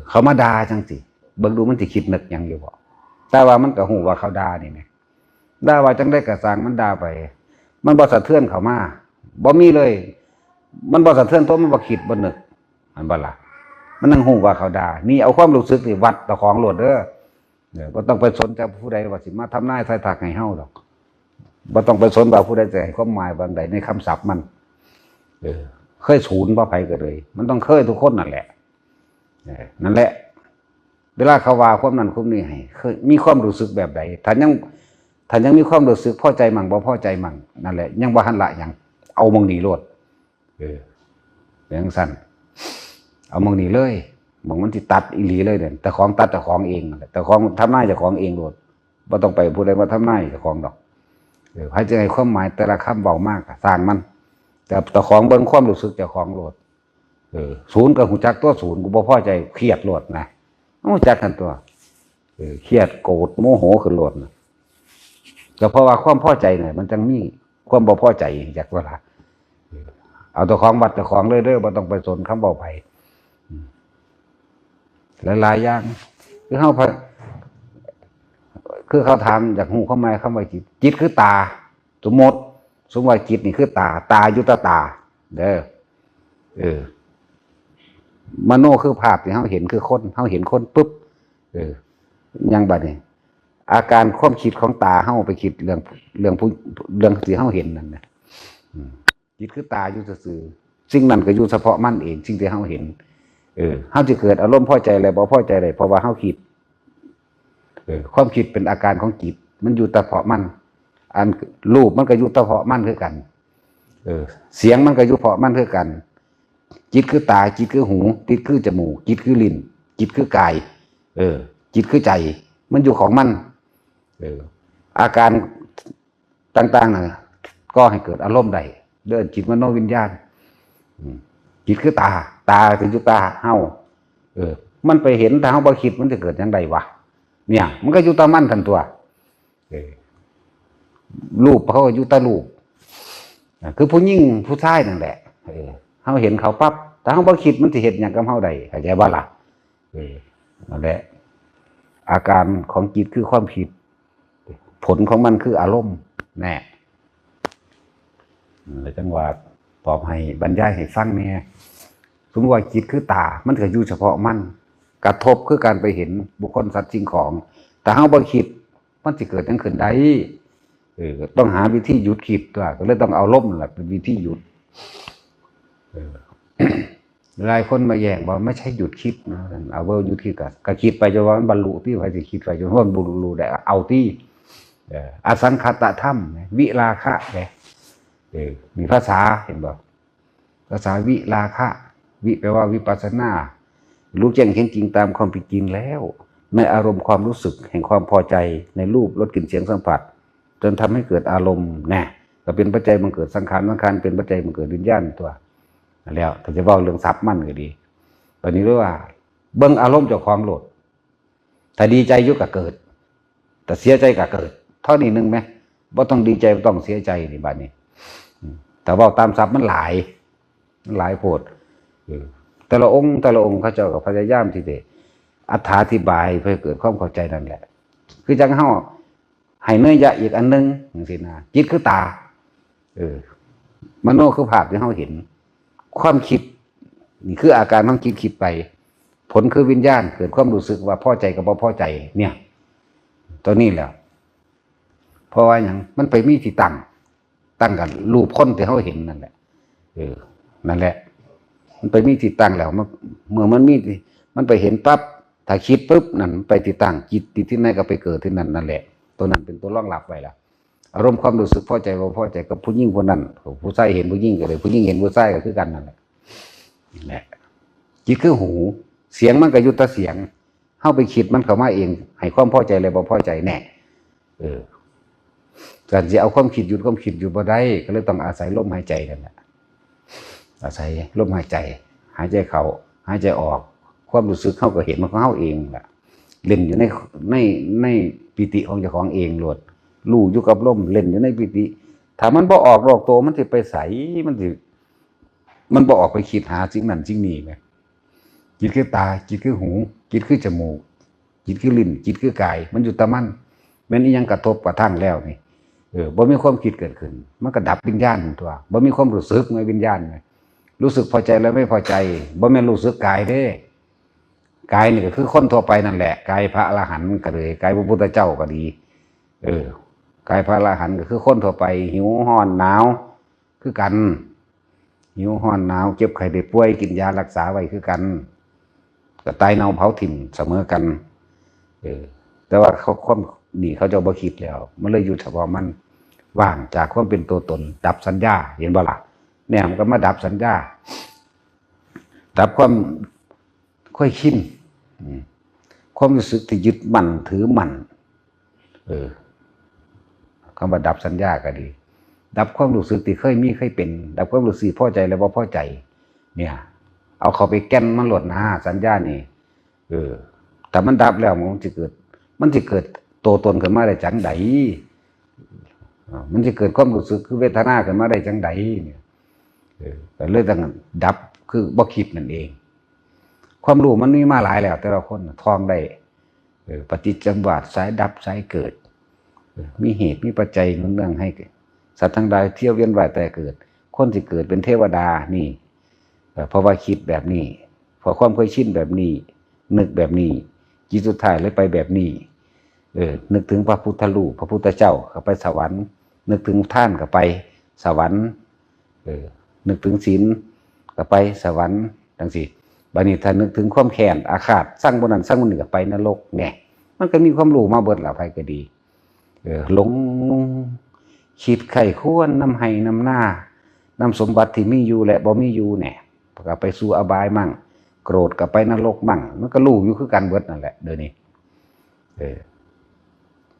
เขามาด่าจังสิเบิ่งดูมันสิคิดนึกหยังอยู่บ่แต่ว่ามันก็ฮู้ว่าเขาด่านี่แหมด่าว่าจังได้ก็สร้างมันด่าไปมันบ่สะเทือนเข้ามาบ่มีเลยมันบ่สะเทือนตัวมันบ่คิดบ่นึกมันบ่ล่ะมันนั่งฮู้ว่าเขาด่านี่เอาความรู้สึกนี่วัดตะของโลดเด้อบ่ต้องไปสนใจผู้ใดว่าสิมาทำนายทายทักให้เฮาดอกบ่ต้องไปสนว่าผู้ใดจะให้ความหมายบางใดในคำศัพท์มันเคยศูนย์บ่ไผก็เลยมันต้องเคยทุกคนนั่นแหละนั่นแหละเวลาเขาว่าความนั้นความนี้ให้เคยมีความรู้สึกแบบใดถ้ายังมีความรู้สึกพอใจมั่งบ่พอใจมั่งนั่นแหละยังบ่ทันละหยังเอามองนี่โลดอย่างสั้นเอามองนี่เลยมองมันสิตัดอีหลีเลยเด้แต่ของตัดแต่ของเองแต่ของทำนายเจ้าของเองโลดบ่ต้องไปผู้ใดมาทำนายเจ้าของดอกใครจะให้ความหมายแต่ละคำเบามากสร้างมันแต่เจ้าของเบิ่งความรู้สึกเจ้าของโลดศูนย์กับหูจักตัวศูนย์กูบ่พอใจเครียดโลดนะหูจักกันตัวเครียดโกรธโมโหขึ้นโลดนะก็เพราะว่าความพอใจเนี่ยมันจังมีความบ่พอใจจากเวลาเอาตัวของวัดตัวของเลยเด้อบ่ต้องไปสนคำเบาไปหลายๆอย่างคือเขาถามจากหูเข้ามาคำว่าจิตคือตาสมมติว่าจิตนี่คือตายุตตาเด้อมโนคือภาพที่เขาเห็นคือคนเขาเห็นคนปุ๊บยังบัดนี้อาการความคิดของตาเขาไปคิดเรื่องที่เขาเห็นนั่นนะจิตคือตาอยู่ซื่อสิ่งนั้นก็อยู่เฉพาะมันเองสิ่งที่เขาเห็นเขาจะเกิดอารมณ์พอใจอะไรบ่พอใจอะไรเพราะว่าเขาคิดความคิดเป็นอาการของจิตมันอยู่เฉพาะมันอันรูปมันก็อยู่เฉพาะมันคือกันเสียงมันก็อยู่เฉพาะมันคือกันจิตคือตาจิตคือหูจิตคือจมูกจิตคือลิ้นจิตคือกายจิตคือใจมันอยู่ของมันอาการต่างๆน่ะก็ให้เกิดอารมณ์ใดเดินจิตมโนวิญญาณจิตคือตาคืออยู่ตาเฮามันไปเห็นถ้าเฮาบ่คิดมันจะเกิดจังไดวะเนี่ยมันก็อยู่ตามันทันตัวรูปเขาอยู่ตารูปคือผู้หญิงผู้ชายนั่นแหละเฮาเห็นเขาปั๊บถ้าเฮาบ่คิดมันสิเฮ็ดหยังกับเฮาได้เข้าใจบ่ล่ะนั่นแหละอาการของจิตคือความคิดผลของมันคืออารมณ์แน่เลยจังว่าตอบให้บรรยายให้ฟังแน่สมมติว่าจิตคือตามันก็อยู่เฉพาะมันกระทบคือการไปเห็นบุคคลสัตว์สิ่งของแต่เฮาบ่คิดมันสิเกิดจังขึ้นได้ต้องหาวิธีหยุดคิดตัวก็เลยต้องเอาลมนั่นแหละเป็นวิธีหยุดหลายคนมาแย้งว่าไม่ใช่หยุดคิดนะเอาว่าหยุดคิดก็คิดไปจนว่ามันบรรลุที่ใครจะคิดไปจนว่ามันบรรลุได้เอาที่อสังขตธรรมวิราคะเนี่ยมีภาษาเห็นบ่ภาษาวิราคะวิแปลว่าวิปัสสนารู้แจ้งเห็นจริงตามความเป็นจริงแล้วในอารมณ์ความรู้สึกแห่งความพอใจในรูปรสกลิ่นเสียงสัมผัสจนทำให้เกิดอารมณ์แน่ก็เป็นปัจจัยมันเกิดสังขารเป็นปัจจัยมันเกิดวิญญาณตัวแล้วถ้าจะบอกเรื่องทรัพย์มั่นก็ดีตอนนี้เรียกว่าเบิ่งอารมณ์เจ้าของโลดถ้าดีใจอยู่ก็เกิดแต่เสียใจก็เกิดเท่านี้นึงไหมบ่ต้องดีใจบ่ต้องเสียใจนี่บัดนี้แต่ว่าตามทรัพย์มันหลายโพดแต่ละองค์เขาเจ้าก็พยายามที่จะอธิบายเพื่อเกิดความเข้าใจนั่นแหละคือจังเฮาให้เนื้อยะอีกอันนึงจังซี่นะจิตคือตามโนคือภาพที่เฮาเห็นความคิดนี่คืออาการของจิตคิดไปผลคือวิญญาณเกิดความรู้สึกว่าพอใจกับบ่พอใจเนี่ยตัวนี้แหละเพราะว่าอย่างมันไปมีที่ตั้งกันรูปคนที่เขาเห็นนั่นแหละนั่นแหละมันไปมีที่ตั้งแล้วเมื่อมันไปเห็นปั๊บถ้าคิดปุ๊บนั่นไปที่ตั้งจิตที่ไหนก็ไปเกิดที่นั่นนั่นแหละตัวนั้นเป็นตัวรองรับไว้ละ อารมณ์ความรู้สึกพอใจบ่พอใจกับผู้หญิงคนนั้นผู้ชายเห็นผู้หญิงก็เลยผู้หญิงเห็นผู้ชายก็คือกันนั่นแหละจิตคือหูเสียงมันก็อยู่แต่เสียงเข้าไปคิดมันเข้ามาเองให้ความพอใจเลยบ่พอใจแน่การจะเอาความคิดหยุดความคิดอยู่บ่ได้ก็เลยต้องอาศัยลมหายใจนั่นแหละอาศัยลมหายใจหายใจเข้าหายใจออกความรู้สึกเข้าก็เห็นมันของเข้าเองแหละเล่นอยู่ในปิติของเจ้าของเองโลดรู้อยู่กับลมเล่นอยู่ในปิติถ้ามันบ่ออกรอกตัวมันสิไปใสมันบ่ออกไปคิดหาสิ่งนั้นสิ่งนี้ไงจิตคือตาจิตคือหูจิตคือจมูกจิตคือลิ้นจิตคือกายมันอยู่แต่มันแม้นอีหยังกระทบกระทั่งแล้วนี่บ่มีความคิดเกิดขึ้นมันก็ดับวิญญาณตัวบ่มีความรู้สึกในวิญญาณไงรู้สึกพอใจแล้วไม่พอใจบ่แม่นรู้สึกกายเด้กายนี่ก็คือคนทั่วไปนั่นแหละกายพระอรหันต์ก็เลยกายพระพุทธเจ้าก็ดีกายพระอรหันต์ก็คือคนทั่วไปหิวร้อนหนาวคือกันหิวร้อนหนาวเจ็บไข้ได้ป่วยกินยารักษาไว้คือกันก็ตายเน่าเผาถิ่นเสมอกันแต่ว่าเขาความนี่เขาจะบ่คิดแล้วมันเลยอยู่เฉพาะมันว่างจากความเป็นตัวตนดับสัญญาเห็นบ่ล่ะเนี่ยมันก็มาดับสัญญาดับความค่อยชินความรู้สึกที่ยึดมั่นถือมั่นคำว่าดับสัญญาก็ดีดับความรู้สึกที่เคยมีเคยเป็นดับความรู้สึกพอใจแล้วบ่พอใจเนี่ยเอาเข้าไปแก้นมันหลดนะสัญญานี่แต่มันดับแล้วมันจะเกิดตัวตนขึ้นมาได้จังใดมันจะเกิดความรู้สึกคือเวทนาขึ้นมาได้จังใดเนี่ยแต่เลยต้องดับคือบ่คิดนั่นเองความรู้มันมีมาหลายแล้วแต่ละคนท่องได้ปฏิจจสมุปบาทสายดับสายเกิดมีเหตุมีปัจจัยเนื่องให้สัตว์ทั้งหลายเที่ยวเวียนว่ายแต่เกิดคนที่เกิดเป็นเทวดานี่เพราะว่าคิดแบบนี้เพราะความเคยชินแบบนี้นึกแบบนี้จิตสุดท้ายเลยไปแบบนี้นึกถึงพระพุทธรูปพระพุทธเจ้าก็ไปสวรรค์นึกถึงท่านก็ไปสวรรค์นึกถึงศีลก็ไปสวรรค์จังซี่บัดนี้ถ้านึกถึงความแค้นอาฆาตสร้างบ่นั้นสร้างบ่นี้ก็ไปนรกแหน่มันก็มีความรู้มาเบิดล่ะไผก็ดีหลงคิดไข้ควรนำให้นำหน้านำสมบัติที่มีอยู่และบ่มีอยู่แหน่ก็ไปสู่อบายมั่งโกรธก็ไปนรกมั่งมันก็รู้อยู่คือกันเบิดนั่นแหละเดี๋ยวนี้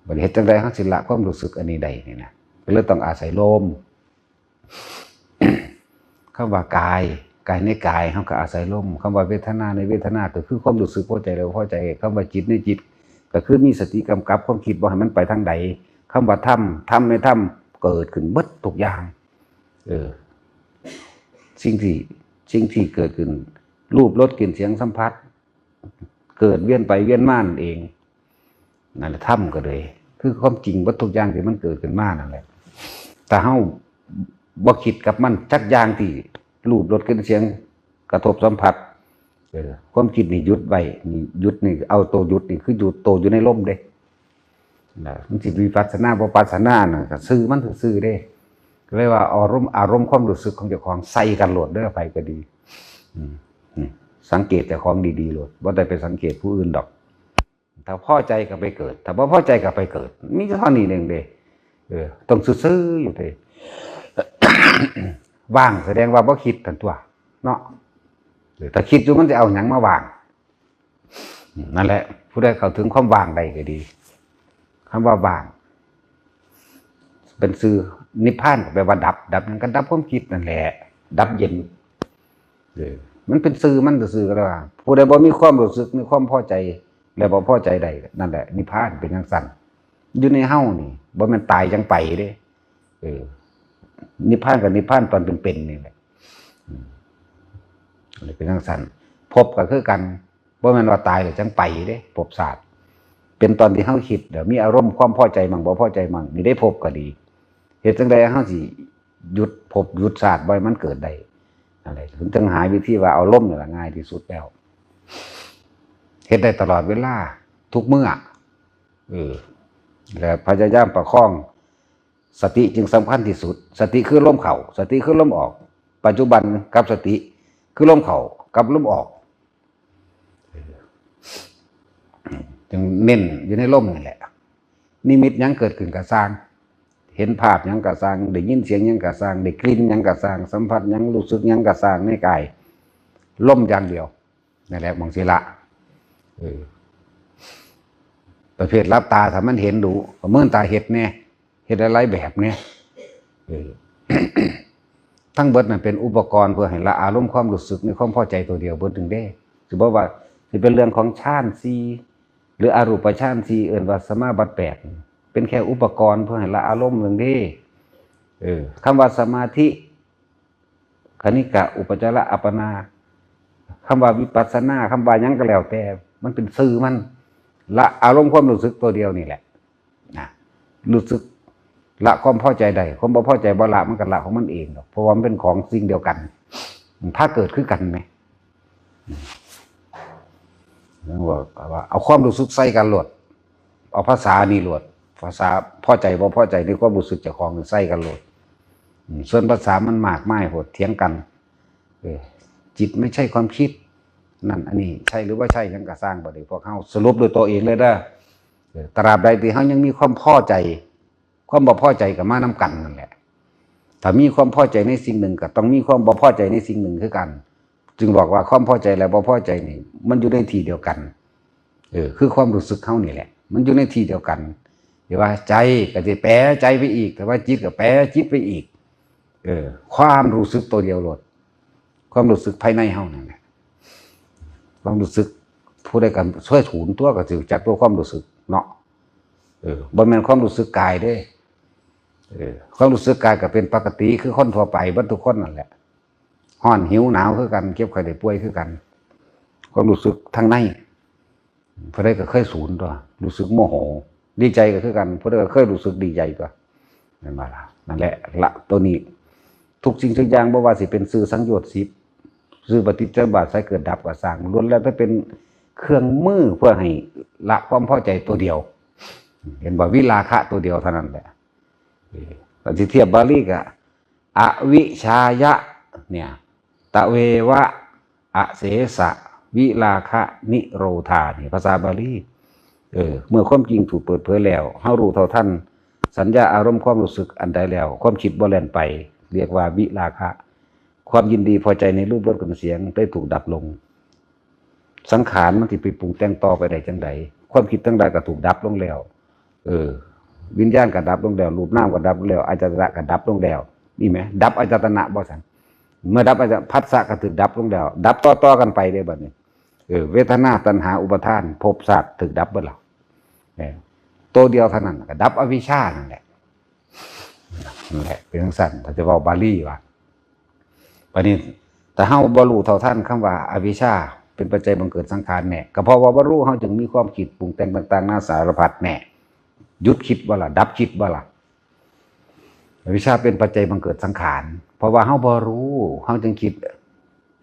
บัดเฮ็ดจังได๋เฮาสิละความรู้สึกอันนี้ได้นี่นะก็เลยต้องอาศัยลม คำว่ากายในกายเฮาก็อาศัยลมคำว่าเวทนาในเวทนาก็คือความรู้สึกพอใจแล้วพอใจคำว่าจิตในจิตก็คือมีสติกำกับความคิดบ่ให้มันไปทางใดคำว่าธรรมในธรรมเกิดขึ้นเบิดทุกอย่างสิ่งที่เกิดขึ้นรูปรสกลิ่นเสียงสัมผัสเกิดเวียนไปเวียนมานั่นเองนั่นแหละธรรมก็เลยคือความจริงวัตถุอย่างที่มันเกิดขึ้นมานั่นแหละแต่เฮาบ่คิดกับมันจักอย่างที่รูปรสกลิ่นเสียงกระทบสัมผัสความคิดนี่หยุดไว้นี่หยุดนี่เอาตัวหยุดนี่คืออยู่โตอยู่ในลมเด้มันสิวิปัสสนาบ่ปัสสนาน่ะก็ซื่อมันซื่อเด้ก็เลยว่าอารมณ์ความรู้สึกของเจ้าของใส่กันโหลดเด้อไปก็ดีสังเกตเจ้าของดีๆโหลดบ่ได้ไปสังเกตผู้อื่นดอกถ้าพอใจก็ไปเกิดถ้าบ่พอใจก็ไปเกิดมีเท่านี้เองเด้ต้องซื่อๆอยู่เด้ ว่างแสดงว่าบ่คิดทันตัวเนาะถ้าคิดอยู่มันจะเอาหยังมาว่างนั่นแหละผู้ใดเข้าถึงความว่างได้ก็ดีคำว่าว่างเป็นสื่อนิพพานแปลว่าดับนั่นก็ดับความคิดนั่นแหละดับเย็นมันเป็นสื่อมันสื่อก็ได้ว่าผู้ใดบ่มีความรู้สึกมีความพอใจแล้วบ่พอใจใดนั่นแหละนิพพานเป็นจังซั่นอยู่ในเฮานี่บ่แม่นตายจังไปเด้นิพพานกับนิพพานตอนเป็นนี่แหละเป็นจังซั่นพบก็คือกันบ่แม่นว่าตายแล้วจังไปเด้พบศาสตร์เป็นตอนที่เฮาคิดเดี๋ยวมีอารมณ์ความพอใจมั่งบ่พอใจมั่งนี่ได้พบก็ดีเฮ็ดจังได๋เฮาสิหยุดพบหยุดศาสตร์บ่ให้มันเกิดได้อะไรถึงจังหาวิธีว่าเอาลมนี่ล่ะง่ายที่สุดแล้วเฮ็ดได้ตลอดเวลาทุกเมื่อแล้วพยายามประคองสติจึงสำคัญที่สุดสติคือลมเข้าสติคือลมออกปัจจุบันกับสติคือลมเข้ากับลมออกจึงเน้นอยู่ในลมนี่แหละนิมิตยังเกิดขึ้นกับสร้าง เห็นภาพหยังกะสร้างได้ยินเสียงหยังกะสร้างได้กลิ่นหยังกะสร้างสัมผัสหยังรู้สึกหยังกะสร้างในกายล่มอย่างเดียวนั่นแหละมองสิละประเภทรับตาถ้ามันเห็นดูเมื่อตาเห็ดเนี่ยเห็ดอะไรแบบเนี่ยทั้งเบิดนั่นเป็นอุปกรณ์เพื่อให้ละอารมณ์ความรู้สึกในความพอใจตัวเดียวเบิดถึงได้ถือว่าสิเป็นเรื่องของฌานสี่หรืออรูปฌานสี่เอื่นว่าสมาบัติ8เป็นแค่อุปกรณ์เพื่อให้ละอารมณ์เรื่องนี้คำว่าสมาธิคณิกะอุปจาระอัปปนาคำว่าวิปัสสนาคำว่ายังก็แล้วแต่มันเป็นสื่อมันละอารมณ์ความรู้สึกตัวเดียวนี่แหละนะรู้สึกละความพอใจใดความบ่พอใจบ่ละมันก็ละของมันเองหรอกเพราะว่ามันเป็นของสิ่งเดียวกันถ้าเกิดขึ้นกันไหมว่าเอาความรู้สึกใส่กันโหลดเอาภาษานี่โหลดภาษาพอใจบ่พอใจในความรู้สึกเจ้าของใส่กันโหลดส่วนภาษามันมากมายโหดเถียงกันจิตไม่ใช่ความคิดนั่นอันนี้ใช่หรือว่าใช่ยังกระสร้างบ่ได้พวกเขาสรุปโดยตัวเองเลยนะตราบใดที่เขายังมีความพอใจความบ่พอใจกับมาน้ำกันนั่นแหละถ้ามีความพอใจในสิ่งหนึ่งก็ต้องมีความบ่พอใจในสิ่งหนึ่งคือกันจึงบอกว่าความพอใจและบ่พอใจนี่มันอยู่ในที่เดียวกันคือความรู้สึกเขานี่แหละมันอยู่ในที่เดียวกันเดี๋ยวว่าใจก็จะแปรใจไปอีกแต่ว่าจิตก็แปรจิตไปอีกความรู้สึกตัวเดียวโลดความรู้สึกภายในเฮานั่นแหละความรู้สึกผู้ใดกันช่วยถูนตัวก็สิจักตัวความรู้สึกเนาะบ่แม่นความรู้สึกกายเด้ความรู้สึกกายก็เป็นปกติคือคนทั่วไปเบิดทุกคนนั่นแหละร้อนหิวหนาวคือกันเก็บไข้ได้ป่วยคือกันความรู้สึกทางในผู้ใดก็เคยสูญตัวรู้สึกโมโหดีใจก็คือกันผู้ใดก็เคยรู้สึกดีใจตัวนั่นว่าล่ะนั่นแหละละตัวนี้ทุกสิ่งทุกอย่างบ่ว่าสิเป็นสื่อสังโยชน์10สื่อปฏิจจสมุปบาทสายเกิดดับก็สร้างล้วนแล้วถ้าเป็นเครื่องมือเพื่อให้ละความพอใจตัวเดียวเห็นว่าวิราคะตัวเดียวเท่านั้นแหละปฏิเทียบบาลีก็อวิชายะเนี่ยตะเววะอเสสะวิราคะนิโรธานี่ภาษาบาลีเมื่อความจริงถูกเปิดเผยแล้วเฮารู้เท่าทันสัญญาอารมณ์ความรู้สึกอันใดแล้วความคิดบ่แล่นไปเรียกว่าวิราคะความยินดีพอใจในรูปรสกลิ่นเสียงได้ถูกดับลงสังขารมันสิไปปรุงแต่งต่อไปได้จังไดความคิดทั้งหลายก็ถูกดับลงแล้ววิญญาณก็ดับลงแล้วรูปนามก็ดับลงแล้วอายตนะก็ดับลงแล้วนี่ไหมดับอายตนะบ่ซั่นเมื่อดับอายตนะผัสสะก็ถูกดับลงแล้วดับต่อๆกันไปได้บัดนี้เวทนาตัณหาอุปาทานภพชาติถูกดับเบิดแล้วตัวเดียวเท่านั้นก็ดับอวิชชานั่นแหละนั่นแหละเป็นจังซั่นถ้าจะเว้าบาลีว่าบัดนี้แต่เฮาบ่รู้เท่าทันคำว่าอวิชชาเป็นปัจจัยบังเกิดสังขารแน่ก็เพราะว่าบ่รู้เฮาจึงมีความคิดปรุงแต่งต่างๆนาสารพัดแน่หยุดคิดบ่ล่ะดับคิดบ่ล่ะอวิชชาเป็นปัจจัยบังเกิดสังขารเพราะว่าเฮาบ่รู้เฮาจึงคิด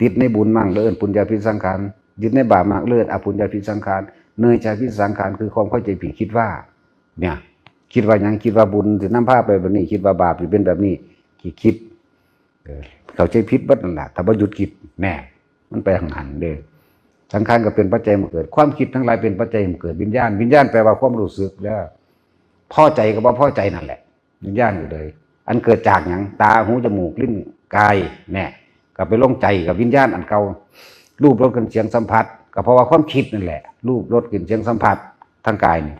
ติดในบุญมั่งเลิศปุญญาภิสังขารยึดในบาปมั่งเลิศอปุญญาภิสังขารเนยชาภิสังขารคือความเข้าใจผิดคิดว่าเนี่ยคิดว่าหยังคิดว่าบุญสินำพาไปแบบนี้คิดว่าบาปสิเป็นแบบนี้คิดเข้าใจผิดเบิดนั่นล่ะถ้าบ่หยุดคิดแน่มันไปทางนั้นเด้อสังขารก็เป็นปัจจัยมาเกิดความคิดทั้งหลายเป็นปัจจัยมาเกิดวิญญาณวิญญาณแปลว่าความรู้สึกแล้วพอใจกับบ่พอใจนั่นแหละวิญญาณอยู่เลยอันเกิดจากหยังตาหูจมูกลิ้นกายแน่ก็ไปลงใจกับวิญญาณอันเก่ารูปรสกลิ่นเสียงสัมผัสก็เพราะว่าความคิดนั่นแหละรูปรสกลิ่นเสียงสัมผัสทางกายนี่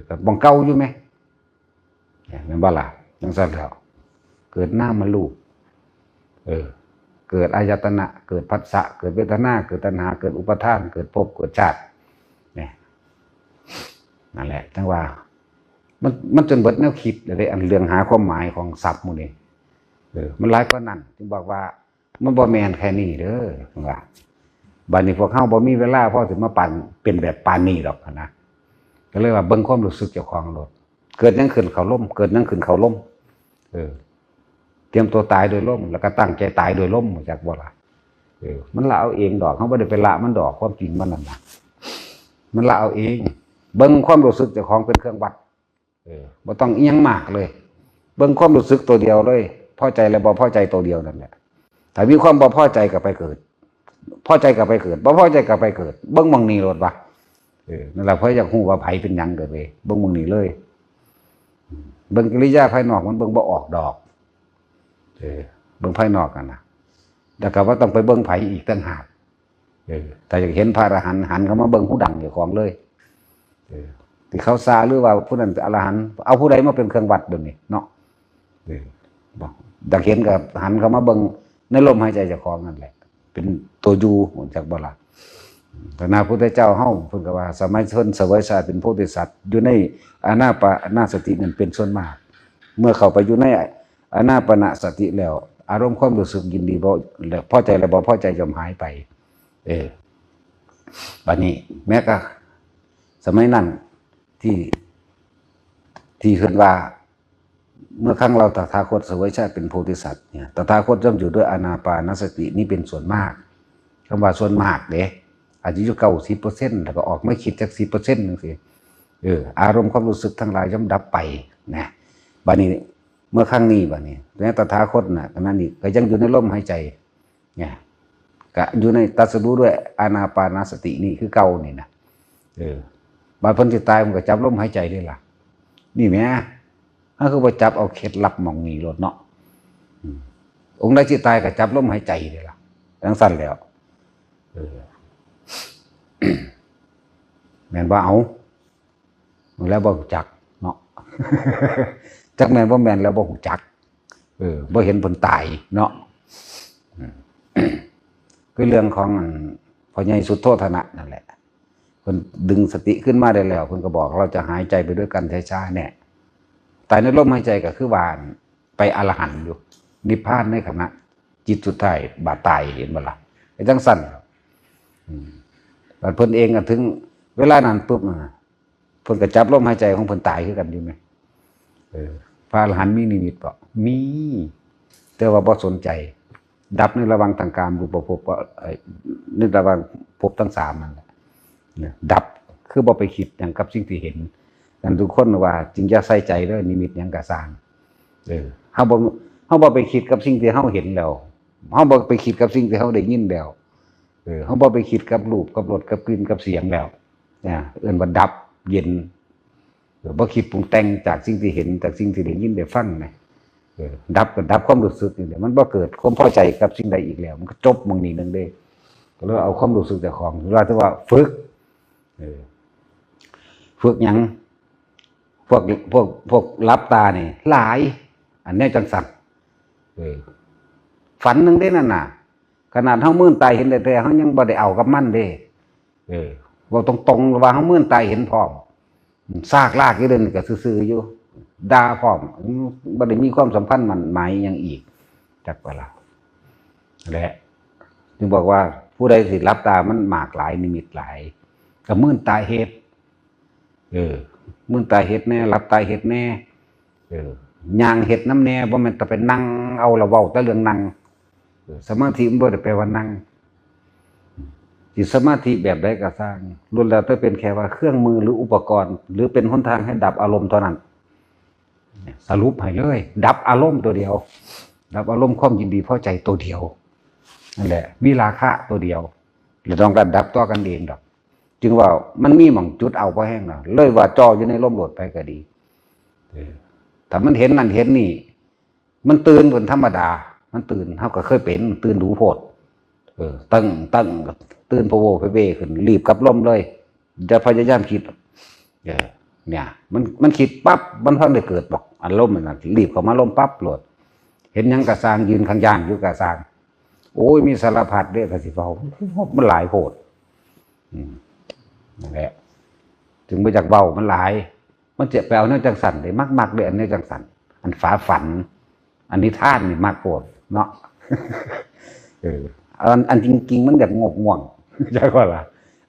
ก็บ่งเก่าอยู่มั้ยแม่นบ่ล่ะจังซั่นแล้วเกิดนามรูปเกิดอายตนะเกิดผัสสะเกิดเวทนาเกิดตัณหาเกิดอุปาทานเกิดภพเกิดชาติเนี่ยนั่นแหละจังว่ามันจนเบิดแนวคิดเลยอันเรื่องหาความหมายของศัพท์หมู่นี้มันหลายกว่านั้นจึงบอกว่ามันบ่แม่นแค่นี้เด้อว่าบัดนี้พวกเฮาบ่มีเวลาพอสิมาปั่นเป็นแบบปานนี้ดอกนะก็เลยว่าเบิ่งความรู้สึกเจ้าของโลดเกิดหยังขึ้นเขาล้มเกิดหยังขึ้นเขาล้มเตรียมตัวตายโดยล้มแล้วก็ตั้งใจตายโดยล้มจากบ่ล่ะมันละเอาเองดอกเฮาบ่ได้ไปละมันดอกความจริงมันนั่นน่ะมันละเอาเองเบิ่งความรู้สึกเจ้าของเป็นเครื่องวัดบ่ต้องอีหยังมากเลยเบิ่งความรู้สึกตัวเดียวเลยพอใจและบ่พอใจตัวเดียวนั่นแหละถ้ามีความบ่พอใจก็ไปเกิดพอใจก็ไปเกิดบ่พอใจก็ไปเกิดเบิ่งหม้องนี้โลดว่านั่นแหละเพิ่นอยากฮู้ว่าไผเป็นหยังเด้อเว้ยเบิ่งหม้องนี้เลย เบิ่งกิริยาภายนอกมันเบิ่งบ่ออกดอกเบิ่งภายนอกกันนะแล้วก็ว่าต้องไปเบิ่งไผอีกต่างหากแต่อยากเห็นพระอรหันต์หันเขามาเบิ่งผู้ดังอยู่ของเลยที่เขาซาหรือว่าผู้นั้นอรหันต์เอาผู้ใดมาเป็นเครื่องวัดเดี๋ยวนี้เนาะอยากเห็นกับหันเขามาเบิ่งในลมหายใจเจ้าของนั่นแหละเป็นตัวอยู่จากบ่ล่ะพระนาพุทธเจ้าเฮาเพิ่นก็ว่าสมัยเพิ่นเสวยชาติเป็นโพธิสัตว์อยู่ในอานาปานสตินั่นเป็นส่วนมากเมื่อเข้าไปอยู่ในอานาปานสติแล้วอารมณ์ความรู้สึกยินดีบ่แล้วพอใจแล้วบ่พอใจย่อมหายไปบัดนี้แม้ก็สมัยนั้นที่เพิ่นว่าเมื่อครั้งเราตถาคตเสวยชาติเป็นโพธิสัตว์เนี่ยตถาคตย่อมอยู่ด้วยอานาปานสตินี่เป็นส่วนมากคำว่าส่วนมากเด้อาจจะอยู่90%แล้วก็ออกไม่คิดจาก10%นึงสิอารมณ์ความรู้สึกทั้งหลายย่อมดับไปนะบัดนี้เมื่อครั้งนี้บัดนี้แม้ตถาคตน่ะขณะนี้ก็ยังอยู่ในลมหายใจเนี่ยก็อยู่ในตรัสรู้ด้วยอานาปานสตินี่คือเก่านี่นะบาดเพิ่นสิตายมันก็จับลมหายใจได้ล่ะนี่แหมถ้าคือว่าจับเอาเคล็ดลับหม่องนี้โลดเนาะองค์ใดสิตายก็จับลมหายใจได้ล่ะจังซั่นแล้วแม่นว่าเอาแล้วบ่รู้จักเนาะจักแม่นบ่แม่นแล้วบ่รู้จักบ่เห็นเพิ่นตายเนาะคือเรื่องของพ่อใหญ่สุดโทธนะนั่นแหละเพิ่นดึงสติขึ้นมาได้แล้วเพิ่นก็บอกเราจะหายใจไปด้วยกันช้าๆเนี่ยตายในลมหายใจก็คือว่าไปอรหันต์อยู่นิพพานในขณะจิตสุดท้ายบาดตายเห็นบ่ล่ะไอ้จังซั่นบัดเพิ่นเองก็ถึงเวลานั้นปุ๊บเพิ่นก็จับลมหายใจของเพิ่นตายคือกันอยู่มั้ยพระอรหันต์มีนิมิตบ่มีแต่ว่าบ่สนใจดับในระหว่างทางกามรูปภพในระหว่างภพทั้ง3นั่นแหละดับคือบ่ไปคิดหยังกับสิ่งที่เห็นกันทุกคนว่าจึงอย่าใส่ใจเด้อนิมิตหยังก็สร้างเฮาบ่ไปคิดกับสิ่งที่เฮาเห็นแล้วเฮาบ่ไปคิดกับสิ่งที่เฮาได้ยินแล้วเฮาบ่ไปคิดกับรูปกับรสกับกลิ่นกับเสียงแล้วเนี่ยเอิ้นว่าดับเย็นบ่คิดปรุงแต่งจากสิ่งที่เห็นจากสิ่งที่ได้ยินได้ฟังนะดับก็ดับความรู้สึกนี่แหละมันบ่เกิดความพอใจกับสิ่งใดอีกแล้วมันก็จบหม้องนี้นึงเด้ก็เลยเอาความรู้สึกเจ้าของว่าถือว่าฝึกฝึกหยังพวกหลับตานี่หลายอันนี้จังสัตว์ฝันนึงได้นั่นน่ะขนาดเฮามื่นตายเห็นแต่เฮายังบ่ได้เอากับมันเด้เว้าตรงๆว่าเฮามื่นตายเห็นพร้อมซากลากอยู่เด้นี่ก็ซื่อๆอยู่ด่าพร้อมบ่ได้มีความสัมพันธ์มันหมายหยังอีกจักว่าล่ะแหละจึงบอกว่าผู้ใดสิหลับตามันมากหลายนิมิตหลายก็มื่นตายเฮ็ดมื่นตายเฮ็ดแน่หลับตายเฮ็ดแน่ย่างเฮ็ดน้ำแน่บ่แม่นแต่ไปนั่งเอาละเว้าแต่เรื่องนั่งสมาธิมันบ่ได้แปลว่านั่งจิตสมาธิแบบใดก็สร้างล้วนแล้วแต่เป็นแค่ว่าเครื่องมือหรืออุปกรณ์หรือเป็นหนทางให้ดับอารมณ์เท่านั้นสรุปให้เลยดับอารมณ์ตัวเดียวดับอารมณ์ความยินดีพอใจตัวเดียวนั่นแหละวิราคะตัวเดียวแล้วต้องการดับต่อกันเองดอกจึงว่ามันมีหม่องจุดเอาพอแห้งแล้วเลยว่าจ่ออยู่ในลมโลดไปก็ดีถ้ามันเห็นนั่นเห็นนี่มันตื่นเป็นธรรมดามันตื่นเฮาก็เคยเป็นตื่นดูโพดตั้งตื่นพะโวไปเวขึ้นรีบกับลมเลยจะพยายามคิดเนี่ยมันคิดปั๊บมันพอได้เกิดบอกอารมณ์มันรีบเข้ามาลมปั๊บโหลดเห็นหยังกะสร้างยืนข้างย่างอยู่กะสร้างโอ้ยมีสารพัดเด้ก็สิเฝ้ามันหลายโพดนั่นแหละถึงไปจากเบามันหลายมันเจ็บไปเอาเนื้อจังสันเลยมักเลยอันเนื้อจังสันอันฝาฝันอันนิทานนี่มากโกรธเนาะอันจริงๆมันแบบง่วงใช่ป่ะล่ะ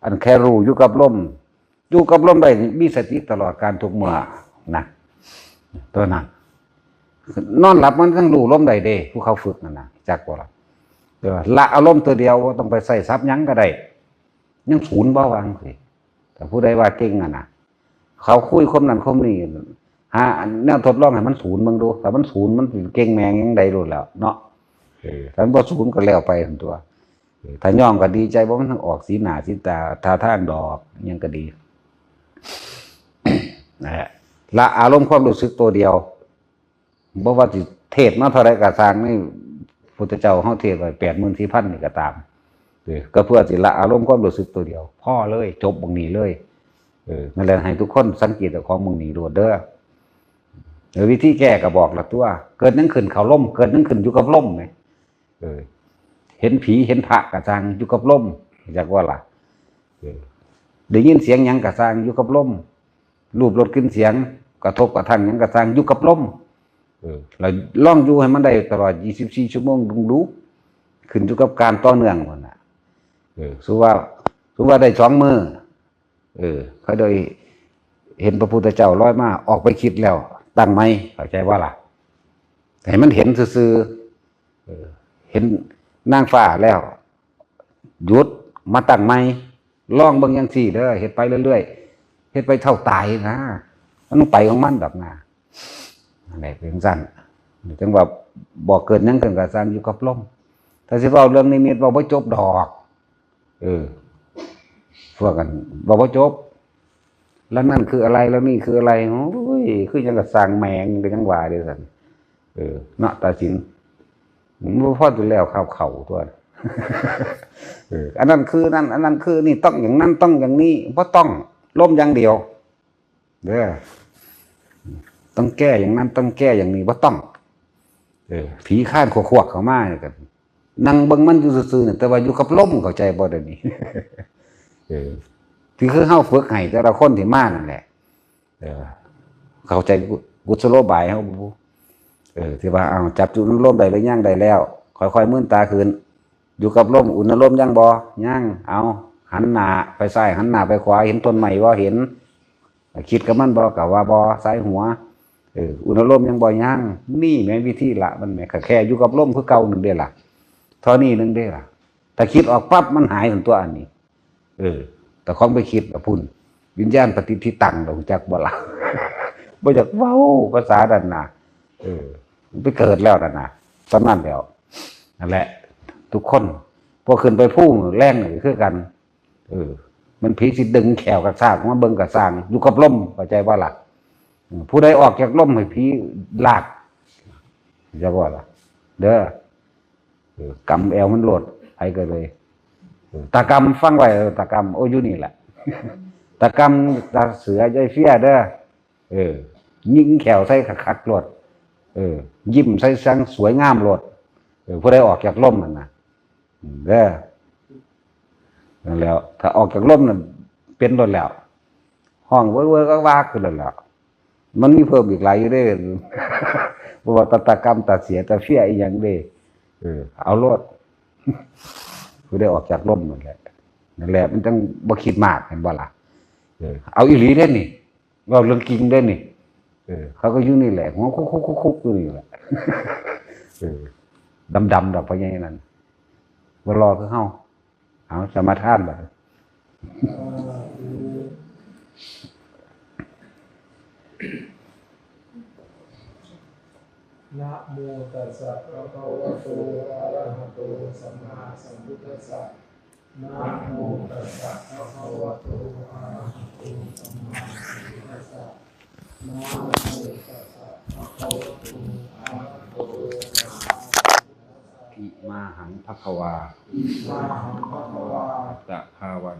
อันแค่รู้อยู่กับลมได้มีสติตลอดการทุกเมื่อนะตัวนั้นนอนหลับมันทั้งรู้ลมได้เด้ผู้เขาฝึกนั่นนะจักป่ะล่ะละอารมณ์ตัวเดียวต้องไปใส่ซับยั้งก็ได้ยังศูนย์บ่วางสิแต่ผู้ใดว่าเก่งนะเขาคุยคมนั่นคมนี่หาแนวทดลองให้มันศูนย์มึงดูแต่มันศูนย์มันเก่งแมงยังใดรู้แล้วเนาะถ้าบ่ศูนย์ก็แล้วไปทั้งตัวถ้าย่องก็ดีใจเพราะมันทั้งออกสีหน้าสีตาท่าทางดอกยังก็ดีนะฮะ ละอารมณ์ความรู้สึกตัวเดียวบ่ว่าสิเทศมาเท่าไรก็สร้างนี่พุทธเจ้าเฮาเทศไว้84,000นี่ก็ตามก็เพื่อสิละอารมณ์ความรู้สึกตัวเดียวพ่อเลยจบบางนี้เลยนั่นแหละให้ทุกคนสังเกตของบางนี้โดดเด้อวิธีแก้ก็บอกละตัวเกิดนั่งขึ้นเขาล่มเกิดนั่งขึ้นอยู่กับล่มไงเห็นผีเห็นพระกระซังอยู่กับล่มจากว่าล่ะได้ยินเสียงหยังกระซังอยู่กับล่มรูปรสกลิ่นเสียงกระทบกระทั่งหยังกระซังอยู่กับล่มเราล่องอยู่ให้มันได้ตลอด24 ชั่วโมงดูขึ้นอยู่กับการต่อเนื่องคนน่ะสู้ว่าได้2 มื้อเขาโดยเห็นพระพุทธเจ้าลอยมาออกไปคิดแล้วตั้งไหมเข้าใจว่าล่ะให้มันเห็นซื่อเห็นนางฟ้าแล้วหยุดมาตั้งไหมล่องเบิ่งยังสี่เด้อเฮ็ดไปเรื่อยๆเฮ็ดไปเท่าตายนะมันต้องไปของมันดอกนะอะไรเป็นสั้นจังว่าบอกเกิดยังเกิดกระซังอยู่กับลมถ้าสิเว้าเรื่องนิมิตเว้าบ่จบดอกพวกกันบอกว่าจบแล้วนั่นคืออะไรแล้วนี่คืออะไรโอ้ยคือยังกับสร้างแมงก็ยังว่าเดียวกันเนาะตาสินบ่พอจะแล้วเข่าตัวอันนั้นคือนั่นอันนั้นคือนี่ต้องอย่างนั้นต้องอย่างนี้เพราะต้องล้มอย่างเดียวเด้อต้องแก้อย่างนั้นต้องแก้อย่างนี้เพราะต้องผีข้านขวกเข้ามากันนั่งเบิ่งมันอยู่ซื่อๆแต่ว่าอยู่กับล้มเข้าใจบ่ได้นี่ที่คือเฮาฝึกให้แต่ละคนที่มานั่นแหละเข้าใจกุศโลบายเฮาที่ว่าเอาจับจุดลมได้หรือยังได้แล้วค่อยๆมื่นตาขึ้นอยู่กับลมอุ่นลมยังบ่ยังเอาหันหน้าไปซ้ายหันหน้าไปขวาเห็นต้นไม้บ่เห็นคิดกับมันบ่ก็ว่าบ่ซ้ายหัวอุ่นลมยังบ่ยังนี่แม่วิธีละมันแม่แค่อยู่กับลมคือเก่านึงเด้ล่ะเท่านี้นึงเด้ล่ะถ้าคิดออกปั๊บมันหายถึงตัวอันนี้แต่ของไปคิดพุ่นวิญญาณปฏิทิตังเราจักบ่ล่ะบ่จักเว้าภาษาดันน่ะไปเกิดแล้วนั่นน่ะตอนนั้นแล้วนั่นแหละทุกคนพอขึ้นไปพุ่งแรงนี่คือกันมันผีสิดึงแขวกระซากมาเบิ่งกระซางอยู่กับลมเข้าใจว่าล่ะผู้ใดออกจากลมให้ผีลากจะว่าล่ะเด้อกำแอวมันโลดไปก็เลยตากรรมฟังไว้ตากรรมโอ้อยู่นี่แหละตากรรมตาเสือใจเฟี้ยเด้อยิงแขวใส่ขัดโลดยิ้มใส่สังสวยงามโลดผู้ใดออกจากลมนั่นน่ะเด้อนั่นแล้วถ้าออกจากลมนั่นเป็นโลดแล้วห้องเว้อๆก็ว่าขึ้นแล้วมันมีเพิ่มอีกหลายอยู่เด้บ่ว่าตากรรมตาเสียตาเฟี้ยอีหยังเด้เอาโลดผู้ได้ออกจากร่มนั่นแหละมันต้องบ่คิดมากเห็นบ่ล่ะเอาอีหลีเด้นี่เว้าเรื่องจริงเด้นี่เขาก็อยู่นี่แหละหัวคุกๆอยู่นี่แหละดำๆดอกพะใหญ่นั่นบ่รอคือเฮาเอาสมาทานบัดนะโมตัสสะภะคะวะโตอะระหะโตสัมมาสัมพุทธัสสะนะโมตัสสะภะคะวะโตอะระหะโตสัมมาสัมพุทธัสสะนะโมตัสสะภะคะวะโตอะระหะโตสัมมาสัมพุทธัสสะอิมาหังภควา อิมาหังภะคะวา ตะภาวัน